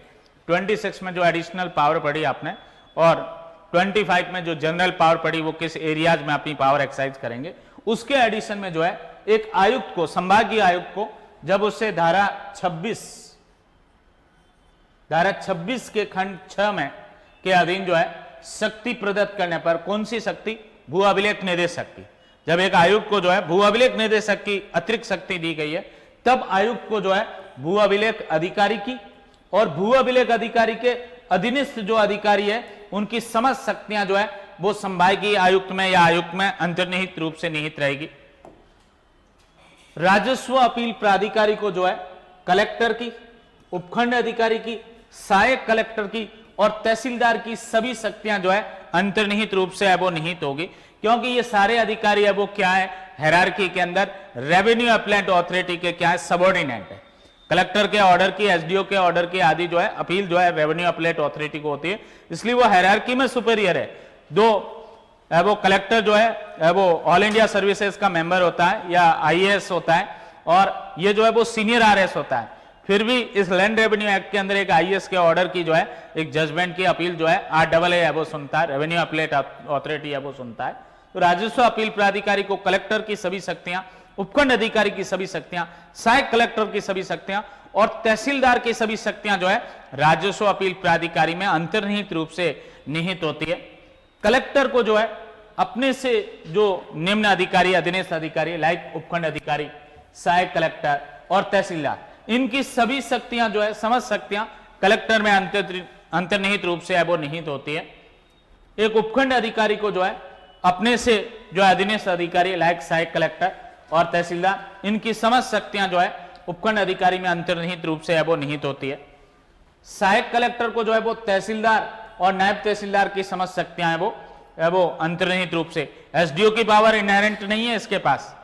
26 में जो एडिशनल पावर पढ़ी आपने और 25 में जो जनरल पावर पड़ी वो किस एरियाज में अपनी पावर एक्सरसाइज करेंगे, उसके एडिशन में जो है एक आयुक्त को, संभागीय आयुक्त को, जब उससे धारा 26 के खंड 6 में के अधीन जो है शक्ति प्रदत्त करने पर, कौन सी शक्ति? भू अभिलेख निदेशक की। जब एक आयुक्त को जो है भू अभिलेख निदेशक की अतिरिक्त शक्ति दी गई है, तब आयुक्त को जो है भू अभिलेख अधिकारी की और भू अभिलेख अधिकारी के अधीनस्थ जो अधिकारी है उनकी समस्त शक्तियां जो है वो संभागीय आयुक्त में या आयुक्त में अंतर्निहित रूप से निहित रहेगी। राजस्व अपील प्राधिकारी को जो है कलेक्टर की, उपखंड अधिकारी की, सहायक कलेक्टर की और तहसीलदार की सभी शक्तियां जो है अंतर्निहित रूप से है वो निहित होगी, क्योंकि ये सारे अधिकारी है वो क्या है, हायरार्की के अंदर रेवेन्यू अपीलेट अथॉरिटी के क्या है, सबऑर्डिनेट है। कलेक्टर के ऑर्डर की, एसडीओ के ऑर्डर की आदि जो है अपील जो है रेवेन्यू अपीलेट अथॉरिटी को होती है, इसलिए वो हायरार्की में सुपीरियर है। वो कलेक्टर जो है वो ऑल इंडिया सर्विसेज का मेंबर होता है या आईएएस होता है और ये जो है वो सीनियर आरएस होता है। फिर भी इस लैंड रेवेन्यू एक्ट के अंदर एक आईएएस के ऑर्डर की जो है एक जजमेंट की अपील जो है RAA है वो सुनता है, रेवेन्यू अपीलेट अथॉरिटी है वो सुनता है। तो राजस्व अपील प्राधिकारी को कलेक्टर की सभी शक्तियां, उपखंड अधिकारी की सभी शक्तियां, सहायक कलेक्टर की सभी शक्तियां और तहसीलदार की सभी शक्तियां जो है राजस्व अपील प्राधिकारी में अंतर्निहित रूप से निहित होती है। कलेक्टर को जो है अपने से जो निम्न अधिकारी, अधीनस्थ अधिकारी लाइक उपखंड अधिकारी, सहायक कलेक्टर और तहसीलदार, इनकी सभी शक्तियां जो है, समस्त शक्तियां कलेक्टर में अंतर्निहित रूप से है वो निहित होती है। एक उपखंड अधिकारी को जो है अपने से जो अधीनस्थ अधिकारी लाइक सहायक कलेक्टर और तहसीलदार, इनकी समस्त शक्तियां जो है उपखंड अधिकारी में अंतर्निहित रूप से है वो निहित होती है। सहायक कलेक्टर को जो है वो तहसीलदार और नायब तहसीलदार की समस्त शक्तियां है वो अंतर्निहित रूप से, एसडीओ की पावर इनहेरेंट नहीं है इसके पास,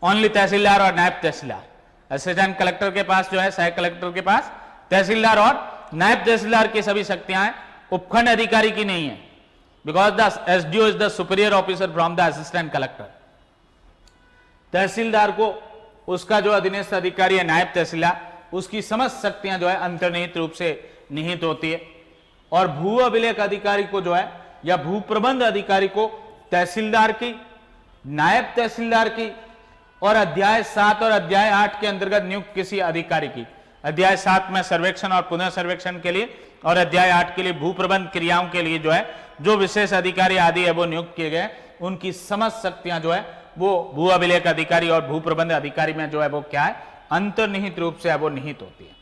ओनली तहसीलदार और नायब तहसीलदार। असिस्टेंट कलेक्टर के पास जो है, सहायक कलेक्टर के पास तहसीलदार और नायब तहसीलदार की सभी शक्तियां हैं, उपखंड अधिकारी की नहीं है, because the SDO is the superior officer from the assistant collector. Tehsildar को उसका जो अधीनस्थ अधिकारी है नायब तहसीलदार, उसकी समस्त शक्तियां जो है अंतर्निहित रूप से निहित होती है। और भू अभिलेख अधिकारी को जो है या भू प्रबंध अधिकारी को तहसीलदार की, नायब तहसीलदार की और अध्याय 7 और अध्याय 8 के अंतर्गत नियुक्त किसी अधिकारी की, अध्याय 7 में सर्वेक्षण और पुनः सर्वेक्षण के लिए और अध्याय 8 के लिए भू प्रबंध क्रियाओं के लिए जो है जो विशेष अधिकारी आदि है वो नियुक्त किए गए, उनकी समस्त शक्तियां जो है वो भू अभिलेख अधिकारी और भू प्रबंध अधिकारी में जो है वो क्या है, अंतर्निहित रूप से है वो निहित होती है।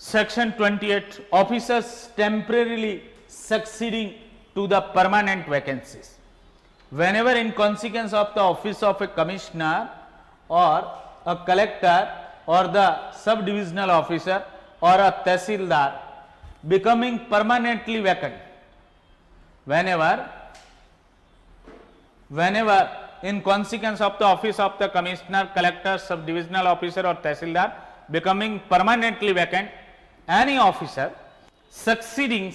Section 28, officers temporarily succeeding to the permanent vacancies whenever in consequence of the office of a commissioner or a collector or the sub-divisional officer or a tehsildar becoming permanently vacant, whenever in consequence of the office of the commissioner, collector, sub-divisional officer or tehsildar becoming permanently vacant, any officer succeeding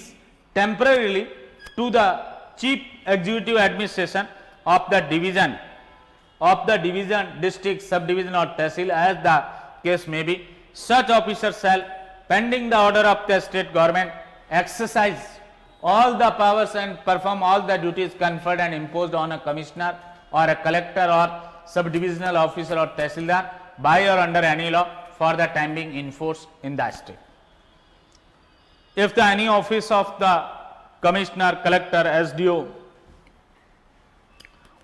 temporarily to the chief executive administration of the division, district, subdivision or tehsil as the case may be, such officer shall, pending the order of the state government, exercise all the powers and perform all the duties conferred and imposed on a commissioner or a collector or subdivisional officer or tehsildar by or under any law for the time being in force in the state. If the any office of the commissioner, collector, SDO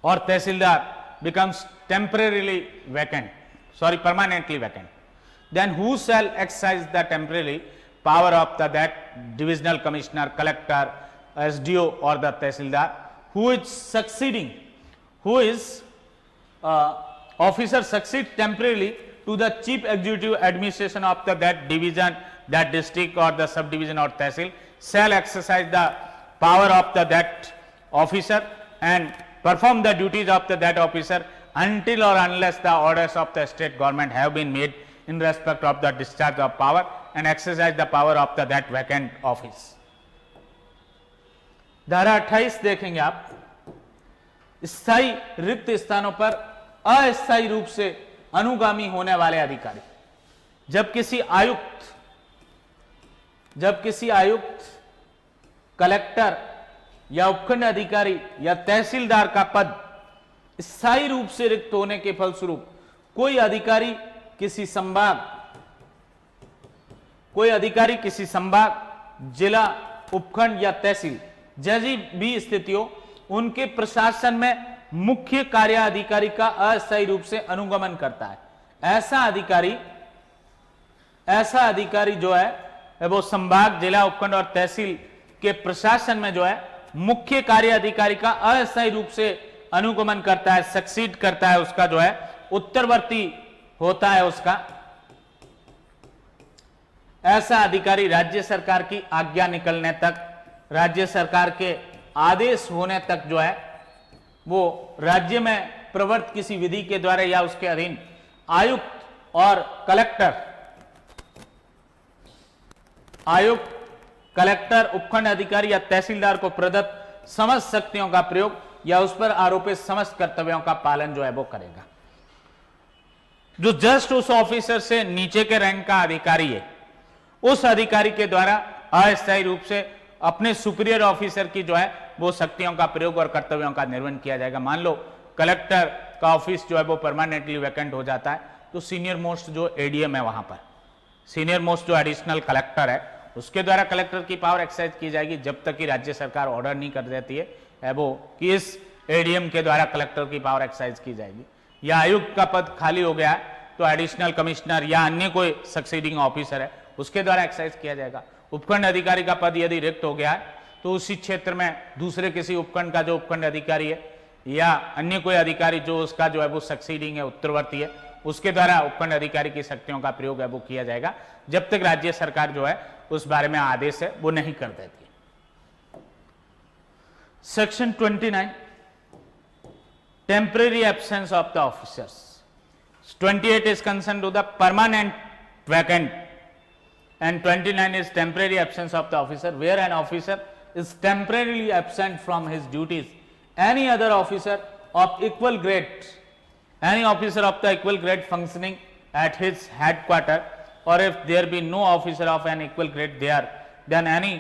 or tehsildar becomes permanently vacant, then who shall exercise the temporary power of that divisional commissioner, collector, SDO or the tehsildar who is succeeding, officer succeed temporarily to the chief executive administration of that division, that district or the subdivision or tehsil, shall exercise the power of that officer and perform the duties of that officer until or unless the orders of the state government have been made in respect of the discharge of power and exercise the power of that vacant office. धारा 28 देखेंगे आप, स्थायी रिक्त स्थानों पर अस्थायी रूप से अनुगामी होने वाले अधिकारी। जब किसी आयुक्त, कलेक्टर या उपखंड अधिकारी या तहसीलदार का पद स्थायी रूप से रिक्त होने के फलस्वरूप कोई अधिकारी किसी संभाग, जिला, उपखंड या तहसील जैसी भी स्थिति हो, उनके प्रशासन में मुख्य कार्याधिकारी का अस्थायी रूप से अनुगमन करता है। ऐसा अधिकारी जो है वो संभाग, जिला, उपखंड और तहसील के प्रशासन में जो है मुख्य कार्य अधिकारी का अस्थायी रूप से अनुगमन करता है, सक्सीड करता है, उसका जो है उत्तरवर्ती होता है उसका। ऐसा अधिकारी राज्य सरकार की आज्ञा निकलने तक, राज्य सरकार के आदेश होने तक जो है वो राज्य में प्रवर्तित किसी विधि के द्वारा या उसके अधीन आयुक्त और कलेक्टर, उपखंड अधिकारी या तहसीलदार को प्रदत्त समस्त शक्तियों का प्रयोग या उस पर आरोपित समस्त कर्तव्यों का पालन जो है वो करेगा। जो जस्ट उस ऑफिसर से नीचे के रैंक का अधिकारी है, उस अधिकारी के द्वारा अस्थायी रूप से अपने सुपीरियर ऑफिसर की जो है वो शक्तियों का प्रयोग और कर्तव्यों का निर्वहन किया जाएगा। मान लो कलेक्टर का ऑफिस जो है वो परमानेंटली वैकेंट हो जाता है, तो सीनियर मोस्ट जो एडीएम है वहां पर, सीनियर मोस्ट जो एडिशनल कलेक्टर है, उसके द्वारा कलेक्टर की पावर एक्सरसाइज की जाएगी जब तक कि राज्य सरकार ऑर्डर नहीं कर देती है वो कि इस एडीएम के द्वारा कलेक्टर की पावर एक्सरसाइज की जाएगी। या आयुक्त का पद खाली हो गया है तो एडिशनल कमिश्नर या अन्य कोई सक्सीडिंग ऑफिसर है उसके द्वारा एक्सरसाइज किया जाएगा। उपखंड अधिकारी का पद यदि रिक्त हो गया है तो उसी क्षेत्र में दूसरे किसी उपखंड का जो उपखंड अधिकारी है या अन्य कोई अधिकारी जो उसका जो है वो सक्सीडिंग है, उत्तरवर्ती है, उसके द्वारा उपखंड अधिकारी की शक्तियों का प्रयोग है वो किया जाएगा जब तक राज्य सरकार जो है उस बारे में आदेश है वो नहीं कर देती। Section 29, temporary absence of the officers. 28 is concerned to the permanent vacant and 29 is temporary absence of the officer, where an officer is temporarily absent from his duties. Any other officer of equal grade, any officer of the equal grade functioning at his headquarter, or if there be no officer of an equal grade there, then any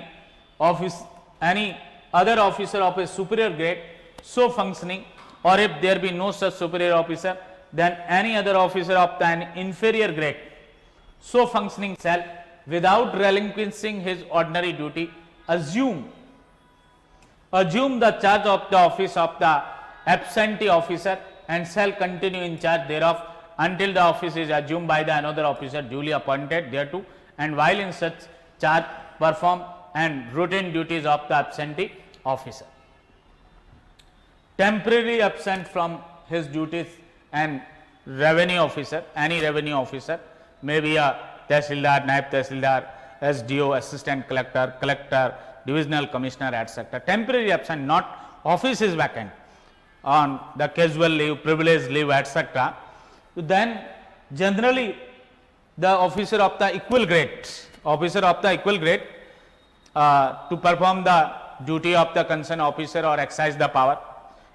other officer of a superior grade so functioning, or if there be no such superior officer, then any other officer of an inferior grade so functioning shall, without relinquishing his ordinary duty, assume the charge of the office of the absentee officer and shall continue in charge thereof until the office is assumed by the another officer duly appointed thereto, and while in such charge perform and routine duties of the absentee officer. Temporarily absent from his duties and revenue officer, any revenue officer, may be a Tehsildar, Naib Tehsildar, SDO, assistant collector, collector, divisional commissioner, etc. Temporary absent, not office is vacant on the casual leave, privilege leave, etc. So then generally the officer of the equal grade, to perform the duty of the concerned officer or exercise the power.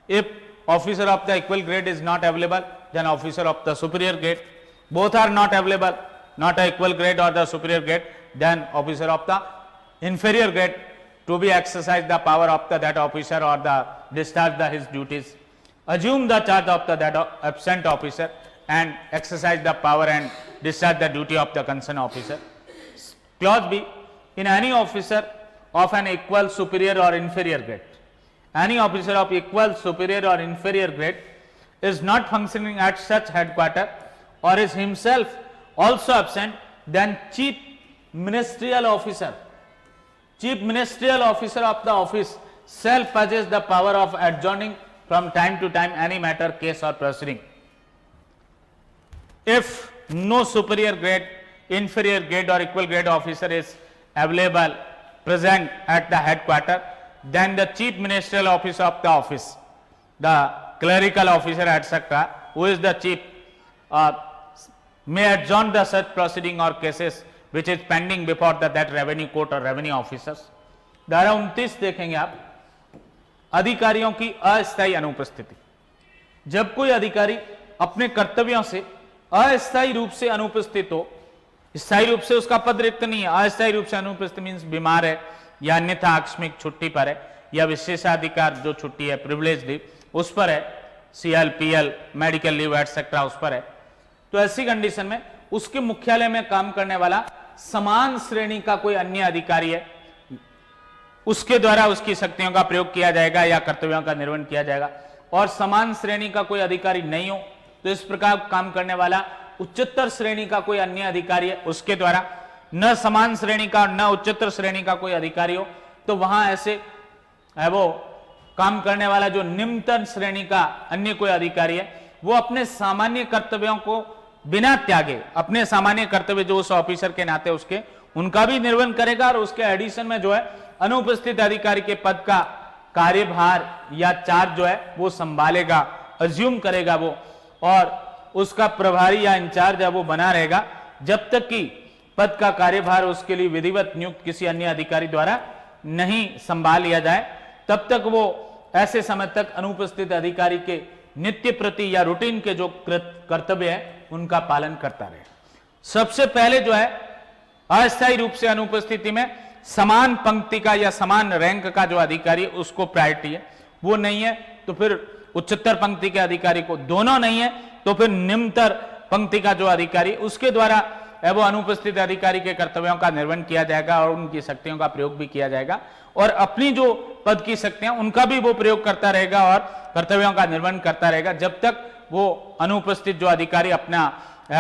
If officer of the equal grade is not available, then officer of the superior grade. Both are not available, not a equal grade or the superior grade, then officer of the inferior grade to be exercise the power of the that officer or the discharge his duties, assume the charge of the that absent officer and exercise the power and discharge the duty of the concerned officer. Clause B, in any officer of an equal, superior or inferior grade, any officer of equal, superior or inferior grade is not functioning at such headquarter or is himself also absent, then chief ministerial officer of the office shall possess the power of adjourning from time to time any matter, case or proceeding. If no superior grade, inferior grade or equal grade officer is available present at the headquarter, then the chief ministerial officer of the office, the clerical officer, etc., who is the chief, may adjourn the such proceeding or cases which is pending before that revenue court or revenue officers. धारा 29 देखेंगे आप, अधिकारियों की अस्थायी अनुपस्थिति। जब कोई अधिकारी अपने कर्तव्यों से अस्थायी रूप से अनुपस्थित हो, स्थायी रूप से उसका पद रिक्त नहीं है, अस्थायी रूप से अनुपस्थित मीन्स बीमार है या अन्यथा आकस्मिक छुट्टी पर है या विशेषाधिकार जो छुट्टी है, प्रिविलेज लीव, उस पर है, CL, PL, medical leave etcetera उस पर है, तो ऐसी कंडीशन में उसके मुख्यालय में काम करने वाला समान श्रेणी का कोई अन्य अधिकारी है, उसके द्वारा उसकी शक्तियों का प्रयोग किया जाएगा या कर्तव्यों का निर्वहन किया जाएगा। और समान श्रेणी का कोई अधिकारी नहीं हो तो इस प्रकार काम करने वाला उच्चतर श्रेणी का कोई अन्य अधिकारी है, उसके द्वारा न समान श्रेणी का न उच्चतर श्रेणी का कोई अधिकारी हो तो वहां ऐसे है वो काम करने वाला जो निम्नतम श्रेणी का अन्य कोई अधिकारी है वो अपने सामान्य कर्तव्यों को बिना त्यागे, अपने सामान्य कर्तव्य जो उस ऑफिसर के नाते उसके उनका भी निर्वहन करेगा और उसके एडिशन में जो है अनुपस्थित अधिकारी के पद का कार्यभार या चार्ज जो है वो संभालेगा, अज्यूम करेगा वो, और उसका प्रभारी या इंचार्ज है वो बना रहेगा जब तक कि पद का कार्यभार उसके लिए विधिवत नियुक्त किसी अन्य अधिकारी द्वारा नहीं संभाल लिया जाए, तब तक वो ऐसे समय तक अनुपस्थित अधिकारी के नित्य प्रति या रूटीन के जो कर्तव्य है उनका पालन करता रहे। सबसे पहले जो है अस्थायी रूप से अनुपस्थिति में समान पंक्ति का या समान रैंक का जो अधिकारी उसको प्रायोरिटी है, वो नहीं है तो फिर उच्चतर पंक्ति के अधिकारी को, दोनों नहीं है तो फिर निम्नतर पंक्ति का जो अधिकारी, उसके द्वारा वो अनुपस्थित अधिकारी के कर्तव्यों का निर्वहन किया जाएगा और उनकी शक्तियों का प्रयोग भी किया जाएगा, और अपनी जो पद की शक्तियां उनका भी वो प्रयोग करता रहेगा और कर्तव्यों का निर्वहन करता रहेगा जब तक वो अनुपस्थित जो अधिकारी अपना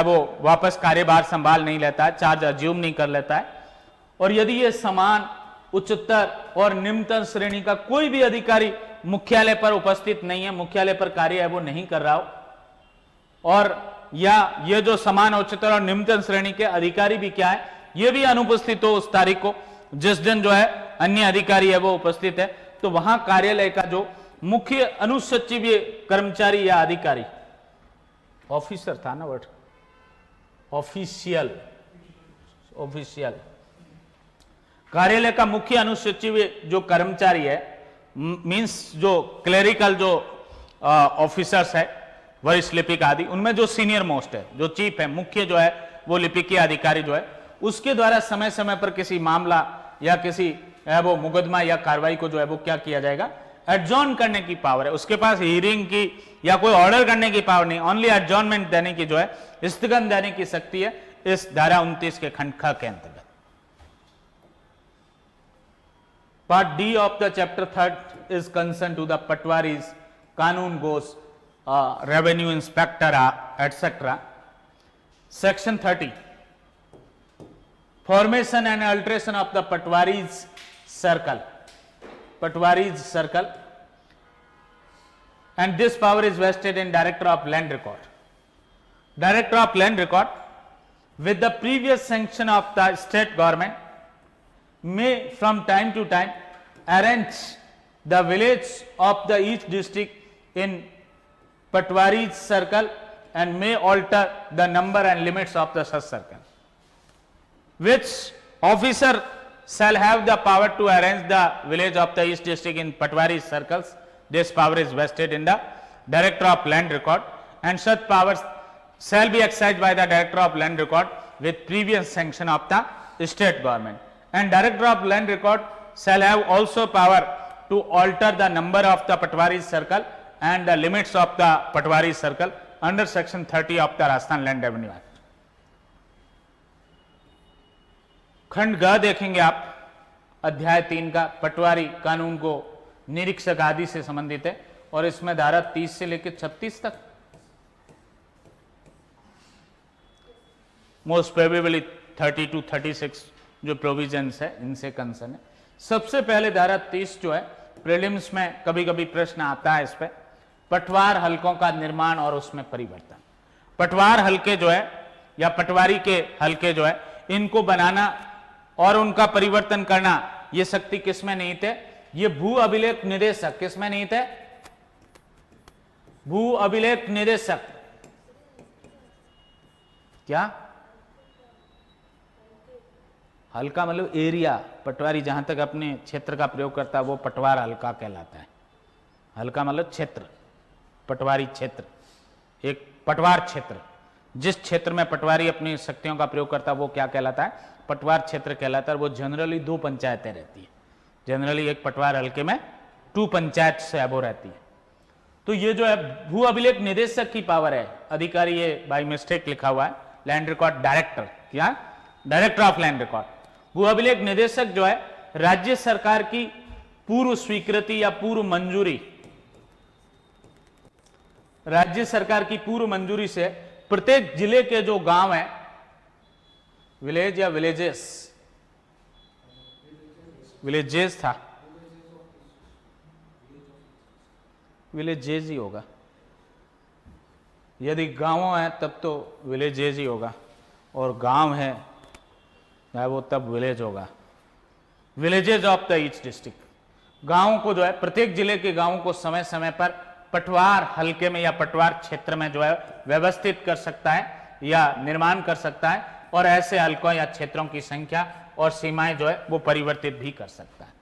वो वापस कार्यभार संभाल नहीं लेता है, चार्ज अज्यूम नहीं कर लेता है। और यदि ये समान, उच्चतर और निम्नतर श्रेणी का कोई भी अधिकारी मुख्यालय पर उपस्थित नहीं है, मुख्यालय पर कार्य है वो नहीं कर रहा हो, और या ये जो समान, उच्चतर और निम्नतर श्रेणी के अधिकारी भी क्या है, ये भी अनुपस्थित हो उस तारीख को जिस दिन जो है अन्य अधिकारी है वो उपस्थित है, तो वहां कार्यालय का जो मुख्य अनुसचिवीय कर्मचारी या अधिकारी, ऑफिसर था ना वर्ड, ऑफिशियल, कार्यालय का मुख्य अनुसचिवीय जो कर्मचारी है, मींस जो क्लेरिकल जो ऑफिसर्स है, वरिष्ठ लिपिक आदि, उनमें जो सीनियर मोस्ट है, जो चीफ है, मुख्य जो है वो लिपिकीय अधिकारी जो है, उसके द्वारा समय समय पर किसी मामला या किसी वो मुकदमा या कार्रवाई को जो है वो क्या किया जाएगा, एडजॉर्न करने की पावर है। उसके पास हियरिंग की या कोई ऑर्डर करने की पावर नहीं, ओनली एडजॉर्नमेंट देने की जो है, स्थगन देने की शक्ति है इस धारा 29 के खंड ख के अंतर्गत। Part D of the chapter 3 is concern to the patwaris, kanungos, revenue inspector etcetera. Section 30, formation and alteration of the Patwari's circle, and this power is vested in Director of Land Record. Director of Land Record, with the previous sanction of the state government, may from time to time arrange the village of the each district in Patwari's circle and may alter the number and limits of the such circle. Which officer shall have the power to arrange the village of the each district in Patwari circles? This power is vested in the Director of Land Record, and such powers shall be exercised by the Director of Land Record with previous sanction of the state government. And Director of Land Record shall have also power to alter the number of the Patwari circle and the limits of the Patwari circle under section 30 of the Rajasthan Land Revenue Act. खंड ग देखेंगे आप, अध्याय 3 का, पटवारी कानून को निरीक्षक आदि से संबंधित है, और इसमें धारा 30 से लेकर 36 तक, मोस्ट प्रोबेबली 30 to 36 जो प्रोविजंस है इनसे कंसर्न है। सबसे पहले धारा 30 जो है, प्रीलिम्स में कभी कभी प्रश्न आता है इस पे, पटवार हलकों का निर्माण और उसमें परिवर्तन। पटवार हलके जो है या पटवारी के हलके जो है, इनको बनाना और उनका परिवर्तन करना, ये शक्ति किसमें निहित है? ये भू अभिलेख निदेशक, किसमें निहित है? भू अभिलेख निदेशक। क्या हल्का मतलब एरिया, पटवारी जहां तक अपने क्षेत्र का प्रयोग करता है वो पटवार हल्का कहलाता है। हल्का मतलब क्षेत्र, पटवारी क्षेत्र, एक पटवार क्षेत्र, जिस क्षेत्र में पटवारी अपनी शक्तियों का प्रयोग करता है वो क्या कहलाता है? पटवार क्षेत्र कहलाता है। वो जनरली 2 पंचायतें रहती है, जनरली एक पटवार हल्के में 2 पंचायत से अबो रहती है। तो ये जो है भू अभिलेख निदेशक की पावर है, अधिकारी ये बाय मिस्टेक लिखा हुआ है, लैंड रिकॉर्ड डायरेक्टर, क्या? Director of land record. भू अभिलेख निदेशक जो है राज्य सरकार की पूर्व स्वीकृति या पूर्व मंजूरी, राज्य सरकार की पूर्व मंजूरी से प्रत्येक जिले के जो गांव हैं, विलेज या विलेजेस, विलेजेस था, विलेजेस ही होगा, यदि गांव है तब तो विलेजेस ही होगा, और गांव है वो तब विलेज होगा। Villages of the each district, गांवों को जो है, प्रत्येक जिले के गांवों को समय समय पर पटवार हलके में या पटवार क्षेत्र में जो है व्यवस्थित कर सकता है या निर्माण कर सकता है, और ऐसे हलकों या क्षेत्रों की संख्या और सीमाएं जो है वो परिवर्तित भी कर सकता है।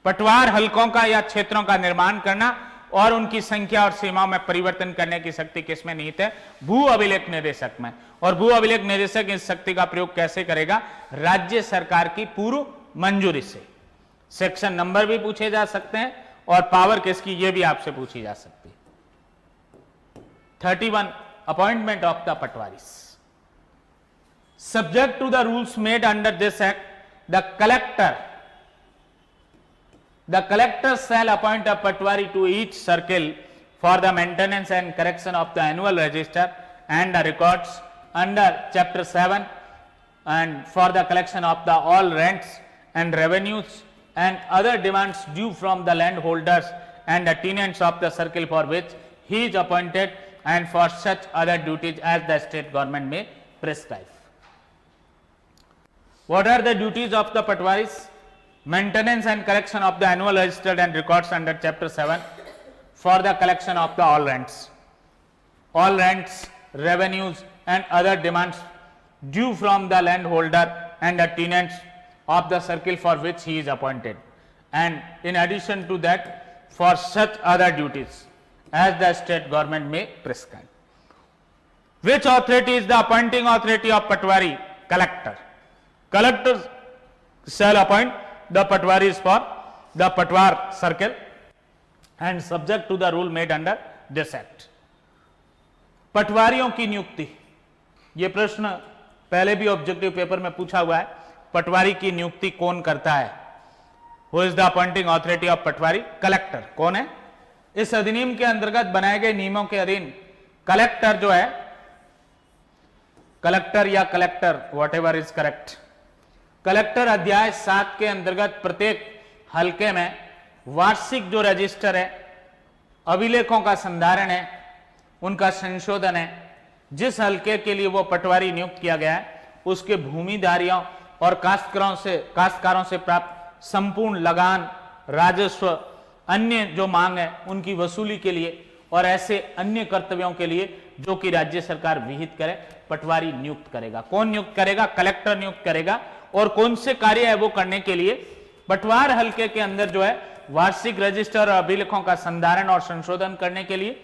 पटवार हलकों का या क्षेत्रों का निर्माण करना और उनकी संख्या और सीमाओं में परिवर्तन करने की शक्ति किसमें निहित है? भू अभिलेख निदेशक में। और भू अभिलेख निदेशक इस शक्ति का प्रयोग कैसे करेगा? राज्य सरकार की पूर्व मंजूरी से। सेक्शन नंबर भी पूछे जा सकते हैं और पावर किसकी ये भी आपसे पूछी जा सकती है। 31 appointment of the patwaris. Subject to the rules made under this act, the collector shall appoint a patwari to each circle for the maintenance and correction of the annual register and the records under chapter 7, and for the collection of the all rents and revenues and other demands due from the landholders and the tenants of the circle for which he is appointed, and for such other duties as the state government may prescribe. What are the duties of the patwaris? Maintenance and correction of the annual register and records under chapter 7, for the collection of the all rents, revenues and other demands due from the landholder and the tenants of the circle for which he is appointed, and in addition to that, for such other duties as the state government may prescribe. Which authority is the appointing authority of patwari? Collector. Collector shall appoint the patwaris for the patwar circle and subject to the rule made under this act. पटवारियों की नियुक्ति, ये प्रश्न पहले भी ऑब्जेक्टिव पेपर में पूछा हुआ है। पटवारी की नियुक्ति कौन करता है? Who is the appointing authority of Patwari? Collector. कौन है? इस अधिनियम के अंतर्गत बनाए गए नियमों के अधीन कलेक्टर जो है, कलेक्टर या collector, what ever is correct, collector अध्याय 7 के अंतर्गत प्रत्येक हलके में वार्षिक जो रजिस्टर है, अभिलेखों का संधारण है, उनका संशोधन है, जिस हलके के लिए वो पटवारी नियुक्त किया गया है उसके भूमिधारियों और काश्तकारों से प्राप्त संपूर्ण लगान, राजस्व, अन्य जो मांग है उनकी वसूली के लिए और ऐसे अन्य कर्तव्यों के लिए जो कि राज्य सरकार विहित करे, पटवारी नियुक्त करेगा। कौन नियुक्त करेगा? कलेक्टर नियुक्त करेगा। और कौन से कार्य है वो करने के लिए? पटवार हलके के अंदर जो है वार्षिक रजिस्टर और अभिलेखों का संधारण और संशोधन करने के लिए,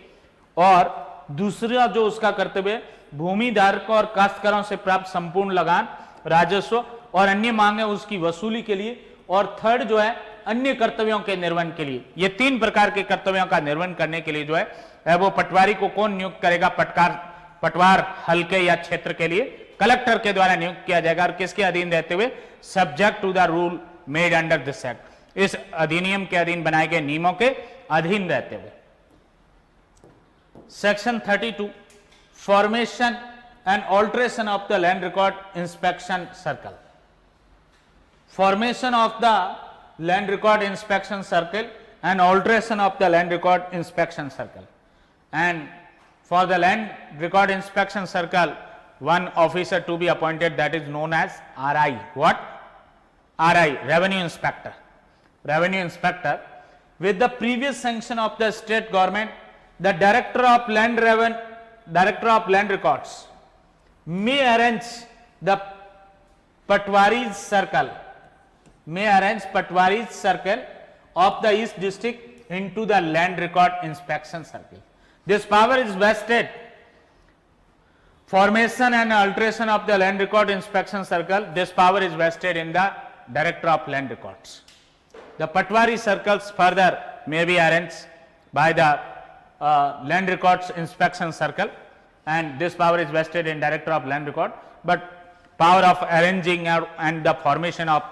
और दूसरा जो उसका कर्तव्य है भूमि धारकों और काश्तकारों से प्राप्त संपूर्ण लगान, राजस्व और अन्य मांगे उसकी वसूली के लिए, और थर्ड जो है अन्य कर्तव्यों के निर्वहन के लिए। ये 3 प्रकार के कर्तव्यों का निर्वहन करने के लिए जो है वो पटवारी को कौन नियुक्त करेगा? पटवार हलके या क्षेत्र के लिए कलेक्टर के द्वारा नियुक्त किया जाएगा। और किसके अधीन रहते हुए? Subject to the rule made under this act, इस अधिनियम के अधीन बनाए गए नियमों के अधीन रहते हुए। Section 32, formation and alteration of the land record inspection circle. Formation of the land record inspection circle and alteration of the land record inspection circle. And for the land record inspection circle, one officer to be appointed, that is known as RI. What? RI, Revenue Inspector. Revenue Inspector. With the previous sanction of the state government, the Director of Land Records may arrange the Patwari's circle, of the East District into the land record inspection circle. This power is vested. Formation and alteration of the land record inspection circle, this power is vested in the Director of Land Records. The Patwari circles further may be arranged by the land records inspection circle, and this power is vested in Director of Land Record, but power of arranging and the formation of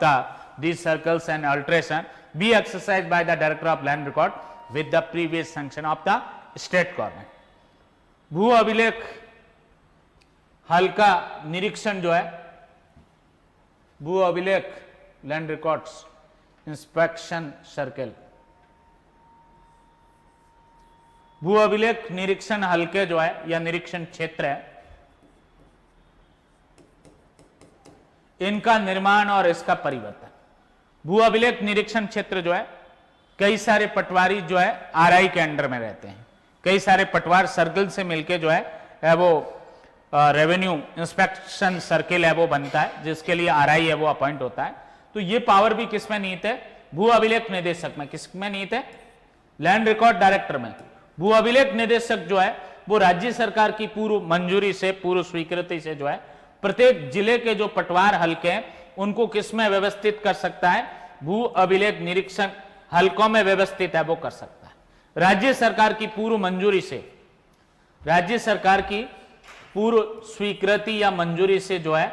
these circles and alteration be exercised by the Director of Land Record with the previous sanction of the state government. भू अभिलेख हल्का निरीक्षण जो है, भू अभिलेख लैंड रिकॉर्ड्स इंस्पेक्शन सर्कल, भू अभिलेख निरीक्षण हल्के जो है या निरीक्षण क्षेत्र है, इनका निर्माण और इसका परिवर्तन। भू अभिलेख निरीक्षण क्षेत्र जो है, कई सारे पटवारी जो है आरआई के अंडर में रहते हैं, कई सारे पटवार सर्कल से मिलके जो है वो रेवेन्यू इंस्पेक्शन सर्किल है वो बनता है, जिसके लिए आरआई है वो अपॉइंट होता है। तो ये पावर भी किसमें निहित है? भू अभिलेख निदेशक में। किसमें निहित है? लैंड रिकॉर्ड डायरेक्टर में। भू अभिलेख निदेशक जो है वो राज्य सरकार की पूर्व मंजूरी से, पूर्व स्वीकृति से जो है प्रत्येक जिले के जो पटवार हल्के हैं उनको किसमें व्यवस्थित कर सकता है? भू अभिलेख निरीक्षण हल्कों में व्यवस्थित है वो कर सकता है। राज्य सरकार की पूर्व मंजूरी से राज्य सरकार की पूर्व स्वीकृति या मंजूरी से जो है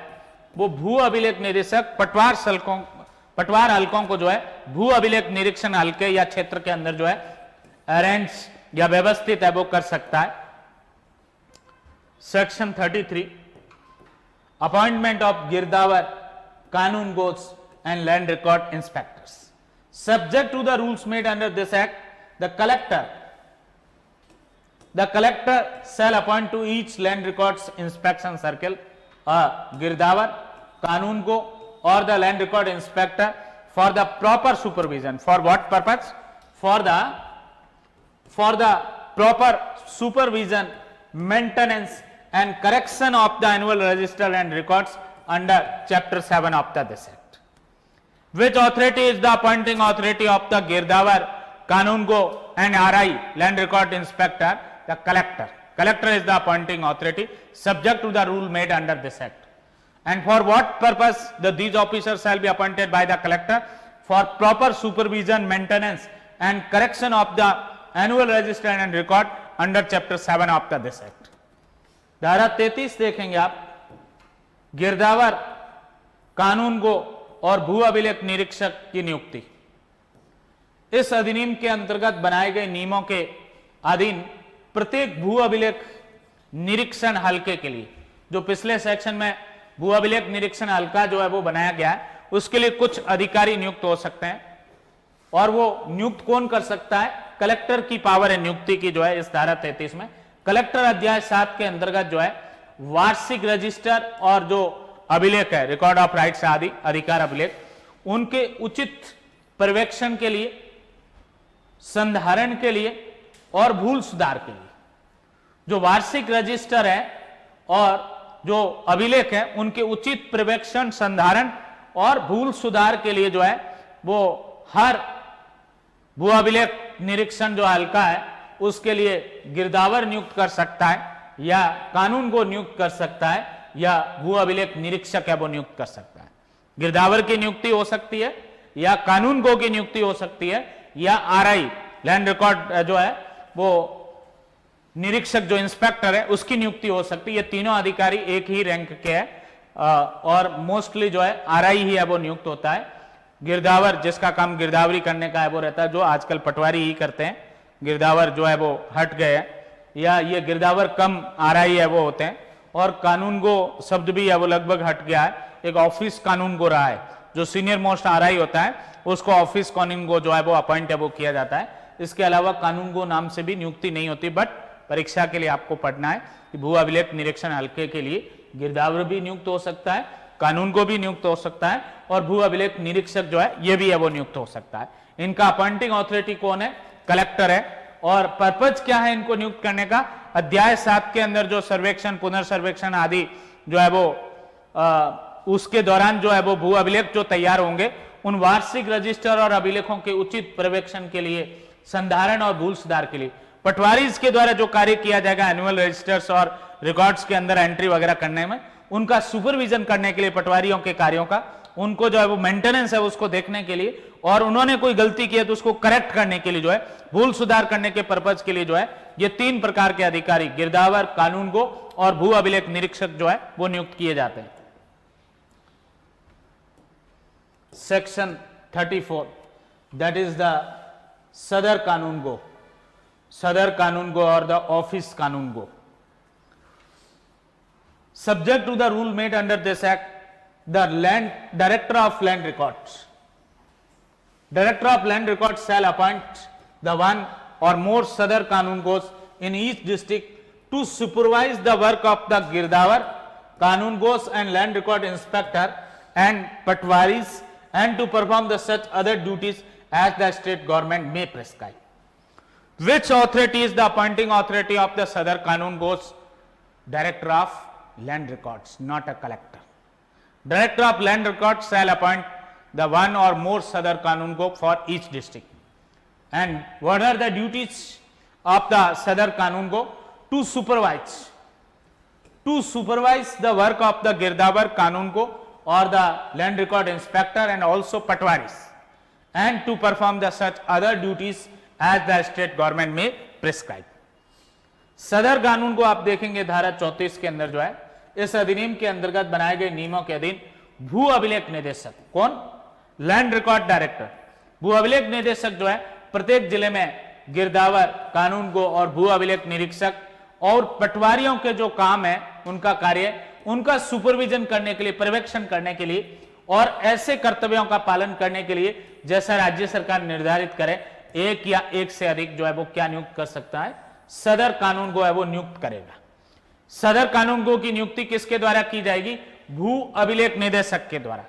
वो भू अभिलेख निरीक्षक पटवार हलकों को जो है भू अभिलेख निरीक्षण हल्के या क्षेत्र के अंदर जो है अरेंज या व्यवस्थित है वो कर सकता है। Section 33 appointment of girdawar kanungos and land record inspectors subject to the rules made under this act the collector shall appoint to each land records inspection circle a girdawar kanun go or the land record inspector for the proper supervision. For what purpose? For the proper supervision, maintenance and correction of the annual register and records under chapter 7 of this act. Which authority is the appointing authority of the girdawar kanun go and RI land record inspector? The collector. Collector is the appointing authority subject to the rule made under this act. And for what purpose these officers shall be appointed by the collector? For proper supervision, maintenance and correction of the annual register and record under chapter 7 of this act. धारा 33 देखेंगे आप, गिरदावर कानून गो और भू अभिलेख निरीक्षक की नियुक्ति। इस अधिनियम के अंतर्गत बनाए गए नियमों के अधीन प्रत्येक भू अभिलेख निरीक्षण हल्के के लिए, जो पिछले सेक्शन में भू अभिलेख निरीक्षण हल्का जो है वो बनाया गया है, उसके लिए कुछ अधिकारी नियुक्त हो सकते हैं। और वो नियुक्त कौन कर सकता है? कलेक्टर की पावर है नियुक्ति की जो है इस धारा 33 में। कलेक्टर अध्याय 7 के अंतर्गत जो है वार्षिक रजिस्टर और जो अभिलेख है रिकॉर्ड ऑफ राइट्स आदि अधिकार अभिलेख, उनके उचित पर्यवेक्षण के लिए, संधारण के लिए और भूल सुधार के लिए जो वार्षिक रजिस्टर है और जो अभिलेख है उनके उचित पर्यवेक्षण, संधारण और भूल सुधार के लिए जो है वो हर भू अभिलेख निरीक्षण जो हल्का है उसके लिए गिरदावर नियुक्त कर सकता है या कानून को नियुक्त कर सकता है या भू अभिलेख निरीक्षक है वो नियुक्त कर सकता है। गिरदावर की नियुक्ति हो सकती है या कानून को की नियुक्ति हो सकती है या आरआई लैंड रिकॉर्ड जो है वो निरीक्षक जो इंस्पेक्टर है उसकी नियुक्ति हो सकती है। ये तीनों अधिकारी एक ही रैंक के हैं और मोस्टली जो है आरआई ही है वो नियुक्त होता है। गिरदावर जिसका काम गिरदावरी करने का है वो रहता है, जो आजकल पटवारी ही करते हैं। गिरदावर जो है वो हट गए हैं या ये गिरदावर कम आरआई है वो होते हैं। और कानून गो शब्द भी है वो लगभग हट गया है, एक ऑफिस कानून गो रहा है। जो सीनियर मोस्ट आरआई होता है उसको ऑफिस कानून गो जो है वो अपॉइंट है वो किया जाता है। इसके अलावा कानून गो नाम से भी नियुक्ति नहीं होती, बट परीक्षा के लिए आपको पढ़ना है कि भू अभिलेख निरीक्षण हल्के के लिए गिरदावर भी नियुक्त हो सकता है, कानून को भी नियुक्त हो सकता है और भू अभिलेख निरीक्षक जो है ये भी है वो नियुक्त हो सकता है। इनका अपॉइंटिंग अथॉरिटी कौन है? कलेक्टर है। और पर्पज क्या है इनको नियुक्त करने का? अध्याय 7 के अंदर जो सर्वेक्षण, पुनर्सर्वेक्षण आदि जो है वो उसके दौरान जो है वो भू अभिलेख जो तैयार होंगे उन वार्षिक रजिस्टर और अभिलेखों के उचित पर्यवेक्षण के लिए, संधारण और भूल सुधार के लिए पटवारी के द्वारा जो कार्य किया जाएगा एनुअल रजिस्टर्स और रिकॉर्ड्स के अंदर एंट्री वगैरह करने में, उनका सुपरविजन करने के लिए पटवारियों के कार्यों का, उनको जो है वो मेंटेनेंस है उसको देखने के लिए और उन्होंने कोई गलती की है तो उसको करेक्ट करने के लिए जो है भूल सुधार करने के पर्पज के लिए जो है ये 3 प्रकार के अधिकारी गिरदावर, कानून गो और भू अभिलेख निरीक्षक जो है वो नियुक्त किए जाते हैं। सेक्शन 34 दैट इज द सदर कानून गो, सदर कानून गो और द ऑफिस कानून गो। Subject to the rule made under this act, the director of land records shall appoint the one or more Sadar Kanun Gos in each district to supervise the work of the Girdawar, Kanun Gos and land record inspector and Patwaris and to perform the such other duties as the state government may prescribe. Which authority is the appointing authority of the Sadar Kanun Gos? Director of Land Records, not a collector. Director of Land Records shall appoint the one or more Sadar Kanun Go for each district. And what are the duties of the Sadar Kanun Go? To supervise the work of the Girdawar, Kanun Go or the Land Record Inspector and also Patwaris, and to perform the such other duties as the state government may prescribe. सदर कानून को आप देखेंगे धारा 34 के अंदर जो है, इस अधिनियम के अंतर्गत बनाए गए नियमों के अधीन भू अभिलेख निदेशक, कौन? Land record director. भू अभिलेख निदेशक जो है प्रत्येक जिले में गिरदावर, कानूनगो और भू अभिलेख निरीक्षक और पटवारियों के जो काम है उनका कार्य, उनका सुपरविजन करने के लिए, पर्यवेक्षण करने के लिए और ऐसे कर्तव्यों का पालन करने के लिए जैसा राज्य सरकार निर्धारित करे, एक या एक से अधिक जो है वो क्या नियुक्त कर सकता है? सदर कानूनगो है वो नियुक्त करेगा। सदर कानूनगो की नियुक्ति किसके द्वारा की जाएगी? भू अभिलेख निदेशक के द्वारा।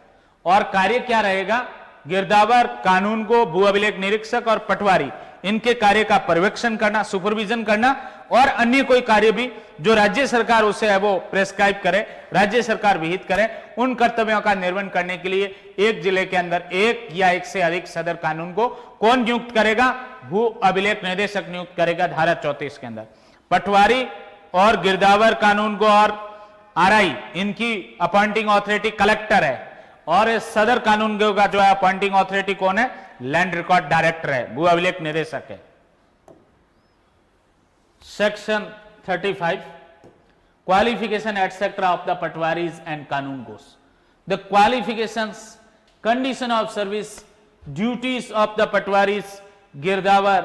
और कार्य क्या रहेगा? गिरदावर, कानूनगो, भू अभिलेख निरीक्षक और पटवारी, इनके कार्य का पर्यवेक्षण करना, सुपरविजन करना और अन्य कोई कार्य भी जो राज्य सरकार उसे है वो प्रेस्क्राइब करे, राज्य सरकार विहित करे, उन कर्तव्यों का निर्वहन करने के लिए एक जिले के अंदर एक या एक से अधिक सदर कानून को कौन नियुक्त करेगा? भू अभिलेख निदेशक नियुक्त करेगा धारा 34 के अंदर। पटवारी और गिरदावर, कानून को और आरआई, इनकी अपॉइंटिंग ऑथोरिटी कलेक्टर है और इस सदर कानून का जो है अपॉइंटिंग ऑथोरिटी कौन है? लैंड रिकॉर्ड डायरेक्टर है, भू अभिलेख निदेशक है। Section 35 qualification etcetera of the patwaris and kanungos. The qualifications, condition of service, duties of the patwaris, girdawar,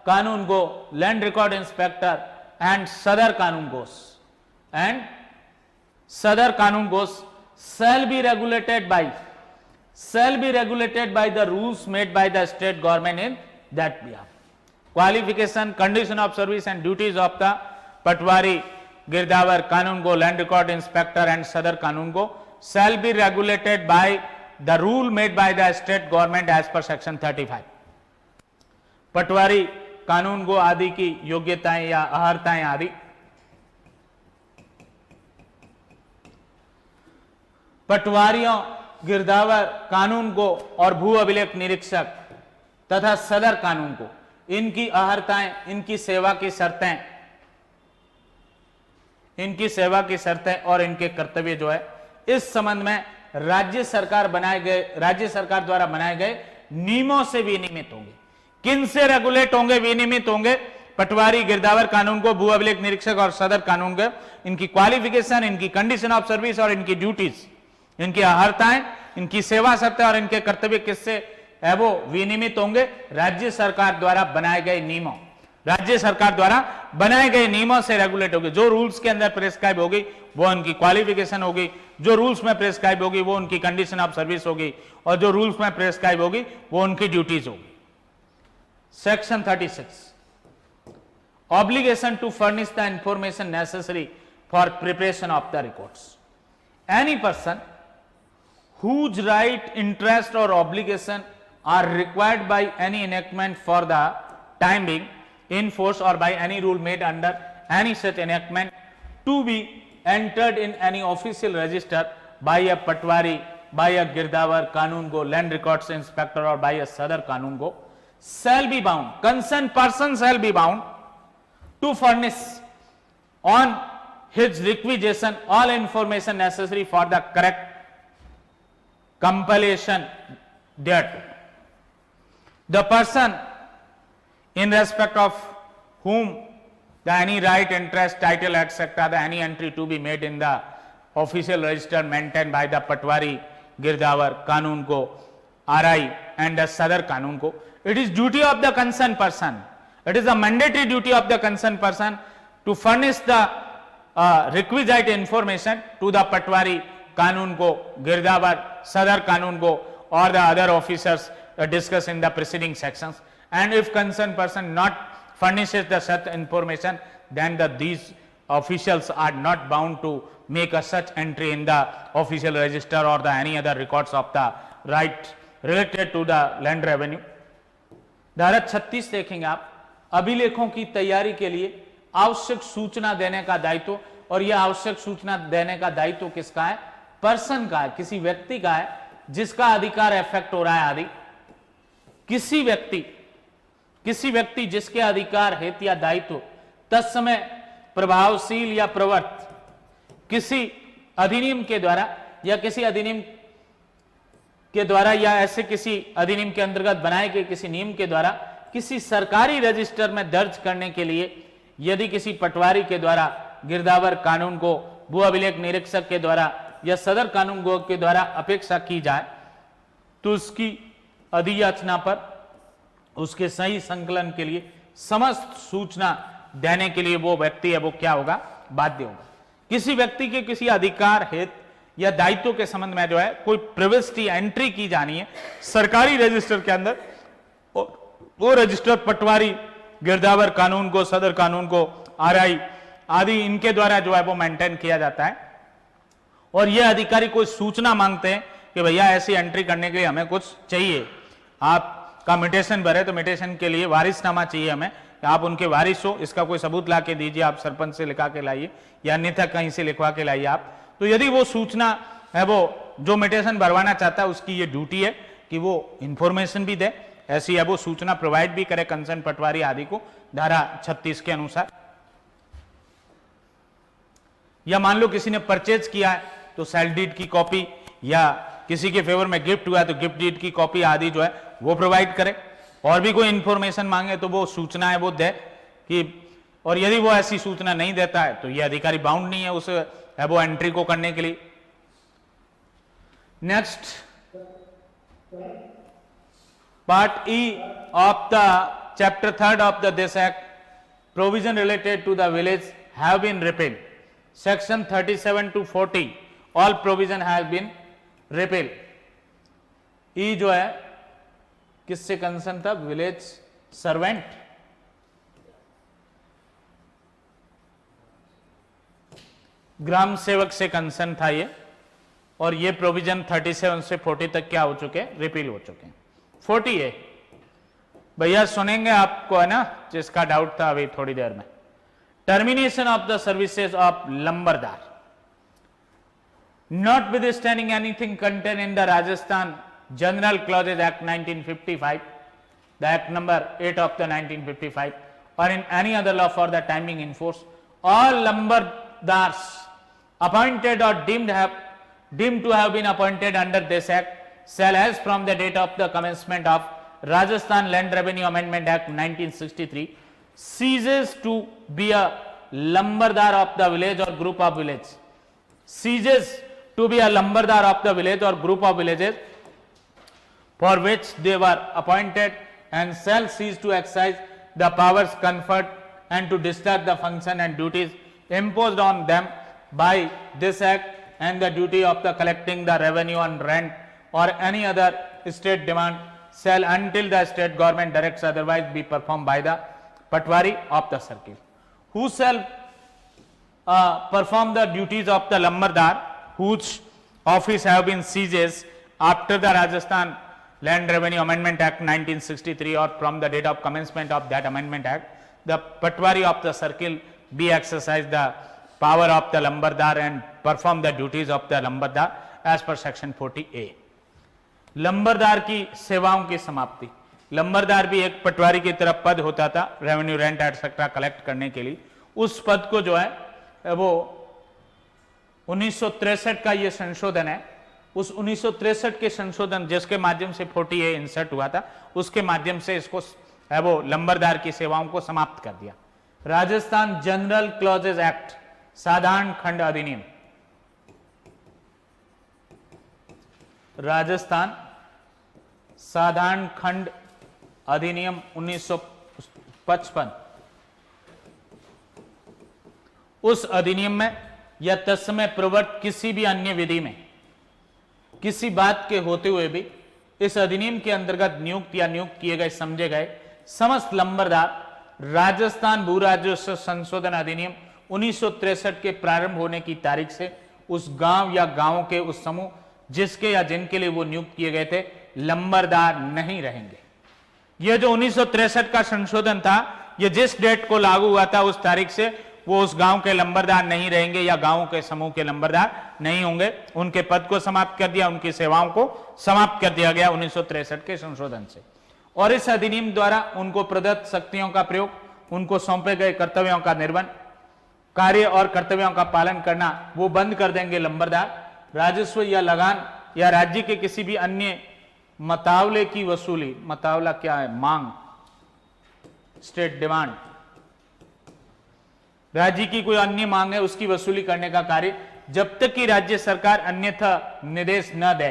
kanungo, land record inspector and sadar कानून गोस and Sadar Kanun goes shall be regulated by the rules made by the state government in that behalf. Qualification, condition of service and duties of the Patwari, Girdavar, Kanun go, land record inspector and Sadar Kanun go shall be regulated by the rule made by the state government as per section 35. पटवारी, कानून गो आदि की योग्यताएं या अर्हताएं आदि पटवारियों, गिरदावर, कानून को और भू अभिलेख निरीक्षक तथा सदर कानून को इनकी अर्हताएं, इनकी सेवा की शर्तें और इनके कर्तव्य जो है इस संबंध में राज्य सरकार द्वारा बनाए गए नियमों से विनियमित होंगे। किन से रेगुलेट होंगे, विनियमित होंगे? पटवारी, गिरदावर, कानून को, भू अभिलेख निरीक्षक और सदर कानून को। इनकी क्वालिफिकेशन, इनकी कंडीशन ऑफ सर्विस और इनकी ड्यूटीज, इनकी अर्हताएं, इनकी सेवा शर्तें और इनके कर्तव्य किससे है वो विनियमित होंगे? राज्य सरकार द्वारा बनाए गए नियमों, राज्य सरकार द्वारा बनाए गए नियमों से रेगुलेट होगी। जो रूल्स के अंदर प्रेस्क्राइब होगी वो उनकी क्वालिफिकेशन होगी, जो रूल्स में प्रेस्क्राइब होगी वो उनकी कंडीशन ऑफ सर्विस होगी और जो रूल्स में प्रेस्क्राइब होगी वो उनकी ड्यूटीज होगी। Section 36 obligation to furnish the information necessary for preparation of the records. Any person whose right, interest or obligation are required by any enactment for the time being in force or by any rule made under any such enactment to be entered in any official register by a patwari, by a girdavar, kanun go, land records inspector or by a sadar kanun go shall be bound, concerned person shall be bound to furnish on his requisition all information necessary for the correct compilation thereto. The person in respect of whom the any right, interest, title, etc., the any entry to be made in the official register maintained by the Patwari, Girdavar, Kanun ko, RI and the Sadar Kanun ko. It is duty of the concerned person. It is a mandatory duty of the concerned person to furnish the requisite information to the Patwari, Kanun ko, Girdavar, Sadar Kanun ko or the other officers discussed in the preceding sections. And if concerned person not furnishes the such information, then these officials are not bound to make a such entry in the official register or the any other records of the right related to the land revenue. धारा 36 देखेंगे आप, अभिलेखों की तैयारी के लिए आवश्यक सूचना देने का दायित्व, और यह आवश्यक सूचना देने का दायित्व किसका है? पर्सन का है, किसी व्यक्ति का है जिसका अधिकार इफेक्ट हो रहा है आदि। किसी व्यक्ति जिसके अधिकार हेतु या दायित्व तत्समय प्रभावशील या प्रवर्त किसी अधिनियम के द्वारा या किसी अधिनियम के द्वारा या ऐसे किसी अधिनियम के अंतर्गत बनाए गए किसी नियम के द्वारा किसी सरकारी रजिस्टर में दर्ज करने के लिए यदि किसी पटवारी के द्वारा गिरदावर कानून को भू अभिलेख निरीक्षक के द्वारा या सदर कानून गो के द्वारा अपेक्षा की जाए तो उसकी अधियाचना पर उसके सही संकलन के लिए समस्त सूचना देने के लिए वो व्यक्ति है वो क्या होगा, बाध्य होगा। किसी व्यक्ति के किसी अधिकार हित या दायित्व के संबंध में जो है कोई प्रविष्टि एंट्री की जानी है सरकारी रजिस्टर के अंदर, वो रजिस्टर पटवारी गिरदावर कानून को, सदर कानून को, आरआई आदि इनके द्वारा जो है वो मेंटेन किया जाता है। और ये अधिकारी कोई सूचना मांगते हैं कि भैया ऐसी एंट्री करने के लिए हमें कुछ चाहिए, आपका म्यूटेशन भरे तो म्यूटेशन के लिए वारिसनामा चाहिए हमें, आप उनके वारिस हो, इसका कोई सबूत ला के दीजिए, आप सरपंच से लिखा के लाइए या अन्यथा कहीं से लिखवा के लाइए आप। तो यदि वो सूचना है वो जो म्यूटेशन भरवाना चाहता है उसकी ये ड्यूटी है कि वो इंफॉर्मेशन भी दे, ऐसी है वो सूचना प्रोवाइड भी करे कंसर्न पटवारी आदि को धारा 36 के अनुसार। या मान लो किसी ने परचेज किया है तो सेल डीड की कॉपी या किसी के फेवर में गिफ्ट हुआ है तो गिफ्ट डीड की कॉपी आदि जो है वो प्रोवाइड करे। और भी कोई इंफॉर्मेशन मांगे तो वो सूचना है वो दे कि, और यदि वो ऐसी सूचना नहीं देता है तो ये अधिकारी बाउंड नहीं है उस है वो एंट्री को करने के लिए। Next part E of the chapter 3 of the this act, provision related to the village have been repealed. Section 37 to 40 all provision have been repealed. E जो है किससे कंसर्न था, विलेज सर्वेंट। ग्राम सेवक से कंसर्न था ये, और ये प्रोविजन 37 से 40 तक क्या हो चुके हैं, रिपील हो चुके हैं। 40 है भैया सुनेंगे आपको, है ना, जिसका डाउट था अभी थोड़ी देर में। Termination of the services of lambardar. Notwithstanding anything contained in the Rajasthan General Clauses Act 1955, the Act number 8 of the 1955, or in any other law for the time being in force, all lumberdars appointed or deemed to have been appointed under this Act shall, as from the date of the commencement of Rajasthan Land Revenue Amendment Act 1963, ceases to be a lumberdar of the village or group of villages. Ceases to be a lumberdar of the village or group of villages for which they were appointed, and shall cease to exercise the powers conferred and to discharge the function and duties imposed on them by this act, and the duty of the collecting the revenue on rent or any other state demand shall, until the state government directs otherwise, be performed by the Patwari of the circle. Who shall perform the duties of the lumberdar whose office have been seized after the Rajasthan Land Revenue Amendment Act 1963 or from the date of commencement of that Amendment Act, the Patwari of the circle be exercise the power of the lumberdar and perform the duties of the lumberdar as per section 40A. लंबरदार की सेवाओं की समाप्ति। लंबरदार भी एक पटवारी की तरफ पद होता था रेवेन्यू, रेंट एटसेट्रा कलेक्ट करने के लिए। उस पद को जो है वो 1963 का ये संशोधन है, उस 1963 के संशोधन जिसके माध्यम से 40A इंसर्ट हुआ था, उसके माध्यम से इसको है वो लंबरदार की सेवाओं को समाप्त कर दिया। राजस्थान जनरल क्लॉजेज एक्ट, साधारण खंड अधिनियम, राजस्थान साधारण खंड अधिनियम 1955, उस अधिनियम में या तत्समय प्रवर्त किसी भी अन्य विधि में किसी बात के होते हुए भी इस अधिनियम के अंतर्गत नियुक्त या नियुक्त किए गए समझे गए समस्त लंबरदार राजस्थान भू राजस्व संशोधन अधिनियम 1963 के प्रारंभ होने की तारीख से उस गांव या गांवों के उस समूह जिसके या जिनके लिए वो नियुक्त किए गए थे लंबरदार नहीं रहेंगे। यह जो 1963 का संशोधन था, यह जिस डेट को लागू हुआ था उस तारीख से वो उस गांव के लंबरदार नहीं रहेंगे या गांवों के समूह के लंबरदार नहीं होंगे। उनके पद को समाप्त कर दिया, उनकी सेवाओं को समाप्त कर दिया गया 1963 के संशोधन से। और इस अधिनियम द्वारा उनको प्रदत्त शक्तियों का प्रयोग, उनको सौंपे गए कर्तव्यों का निर्वहन, कार्य और कर्तव्यों का पालन करना वो बंद कर देंगे लंबरदार। राजस्व या लगान या राज्य के किसी भी अन्य मतावले की वसूली, मतावला क्या है, मांग, स्टेट डिमांड, राज्य की कोई अन्य मांग है उसकी वसूली करने का कार्य जब तक कि राज्य सरकार अन्यथा निर्देश न दे,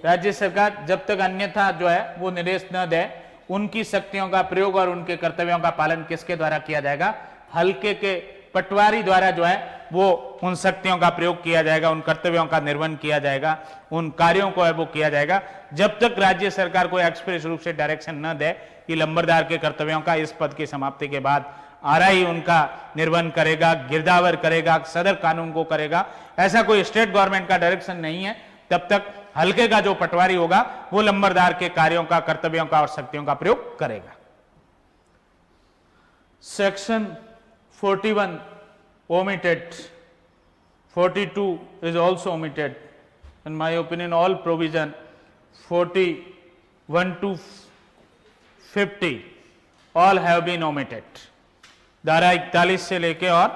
राज्य सरकार जब तक अन्यथा जो है वो निर्देश न दे, उनकी शक्तियों का प्रयोग और उनके कर्तव्यों का पालन किसके द्वारा किया जाएगा? हल्के के पटवारी द्वारा जो है वो उन शक्तियों का प्रयोग किया जाएगा, उन कर्तव्यों का निर्वहन किया जाएगा, उन कार्यों को है वो किया जाएगा जब तक राज्य सरकार कोई एक्सप्रेस रूप से डायरेक्शन न दे कि लंबरदार के कर्तव्यों का इस पद की समाप्ति के बाद आरआई उनका निर्वहन करेगा, गिरदावर करेगा, सदर कानून को करेगा। ऐसा कोई स्टेट गवर्नमेंट का डायरेक्शन नहीं है, तब तक हल्के का जो पटवारी होगा वो लंबरदार के कार्यों का, कर्तव्यों का और शक्तियों का प्रयोग करेगा। Section 41 omitted, 42 is also omitted. In my opinion, all provision 41 to 50 all have been omitted. धारा 41 से लेके और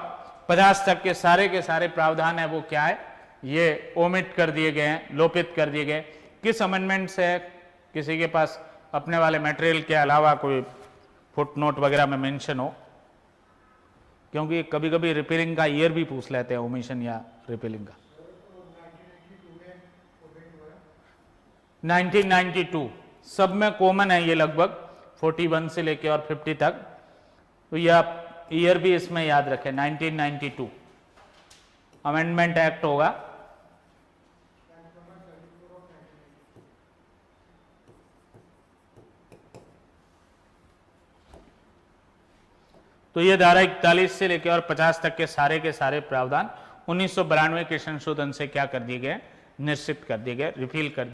50 तक के सारे प्रावधान है वो क्या है? ये ओमिट कर दिए गए हैं, लोपित कर दिए गए। किस अमेंडमेंट से है? किसी के पास अपने वाले मटेरियल के अलावा कोई फुटनोट वगैरह में मेंशन हो, क्योंकि कभी कभी रिपेयरिंग का ईयर भी पूछ लेते हैं, ओमिशन या रिपेयरिंग का। 1992 सब में कॉमन है ये, लगभग 41 से लेके और 50 तक, तो यह ईयर भी इसमें याद रखें। 1992 अमेंडमेंट एक्ट होगा। तो ये धारा 41 से लेकर और 50 तक के सारे प्रावधान 1992 के संशोधन से क्या कर दिए गए? निश्चित कर दिए गए, रिपील कर